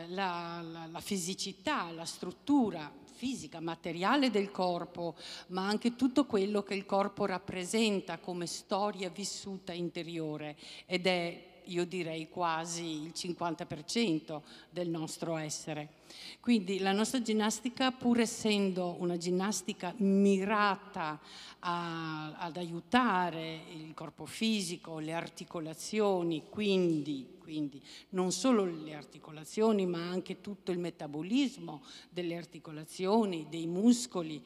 la fisicità, la struttura fisica, materiale del corpo, ma anche tutto quello che il corpo rappresenta come storia vissuta interiore, ed è, io direi, quasi il 50% del nostro essere. Quindi la nostra ginnastica, pur essendo una ginnastica mirata ad aiutare il corpo fisico, le articolazioni, quindi non solo le articolazioni ma anche tutto il metabolismo delle articolazioni, dei muscoli,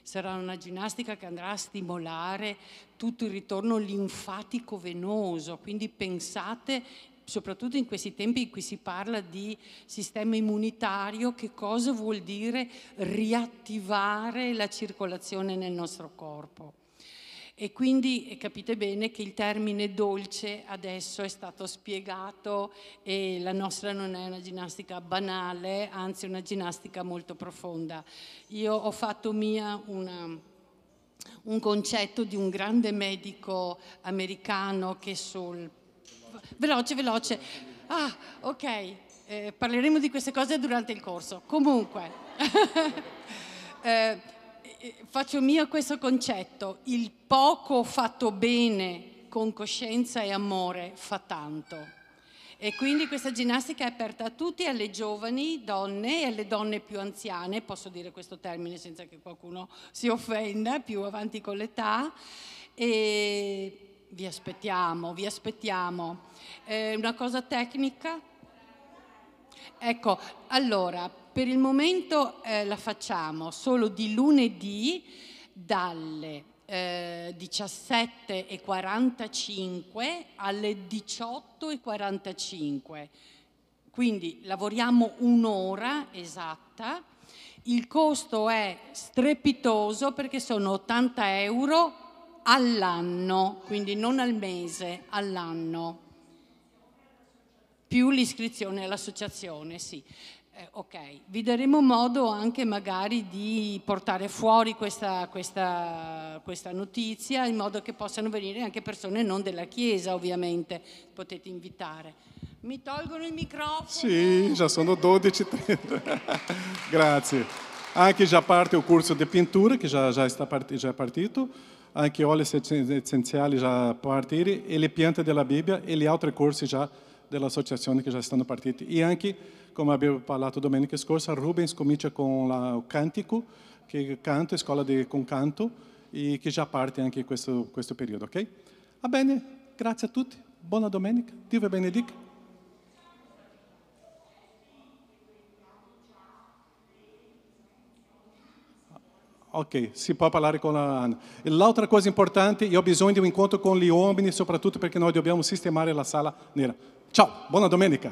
sarà una ginnastica che andrà a stimolare tutto il ritorno linfatico venoso, quindi pensate, soprattutto in questi tempi in cui si parla di sistema immunitario, che cosa vuol dire riattivare la circolazione nel nostro corpo. E quindi capite bene che il termine dolce adesso è stato spiegato e la nostra non è una ginnastica banale, anzi una ginnastica molto profonda. Io ho fatto mia un concetto di un grande medico americano che Veloce. Ah, ok. Parleremo di queste cose durante il corso. Comunque, faccio mio questo concetto: il poco fatto bene con coscienza e amore fa tanto. E quindi questa ginnastica è aperta a tutti, alle giovani donne e alle donne più anziane, posso dire questo termine senza che qualcuno si offenda, più avanti con l'età, e vi aspettiamo. Una cosa tecnica? Ecco, allora, per il momento la facciamo solo di lunedì dalle 17:45 alle 18:45. Quindi lavoriamo un'ora esatta. Il costo è strepitoso perché sono 80 euro all'anno, quindi non al mese, all'anno, più l'iscrizione all'associazione, sì. Ok, vi daremo modo anche magari di portare fuori questa notizia, in modo che possano venire anche persone non della Chiesa, ovviamente, potete invitare. Mi tolgono il microfono? Sì, già sono 12:30. Grazie. Anche già parte il corso di pittura, che già è partito. Anche oli essenziali già partiti, e le piante della Bibbia e gli altri corsi già dell'associazione che già stanno partiti. E anche, come abbiamo parlato domenica scorsa, Rubens comincia con il cantico, che canto, scuola con canto, e che già parte anche in questo periodo, ok? Va bene, grazie a tutti, buona domenica, Dio vi benedica. Ok, si può parlare con la Anna. E l'altra cosa importante, io ho bisogno di un incontro con gli uomini, soprattutto perché noi dobbiamo sistemare la sala nera. Ciao, buona domenica.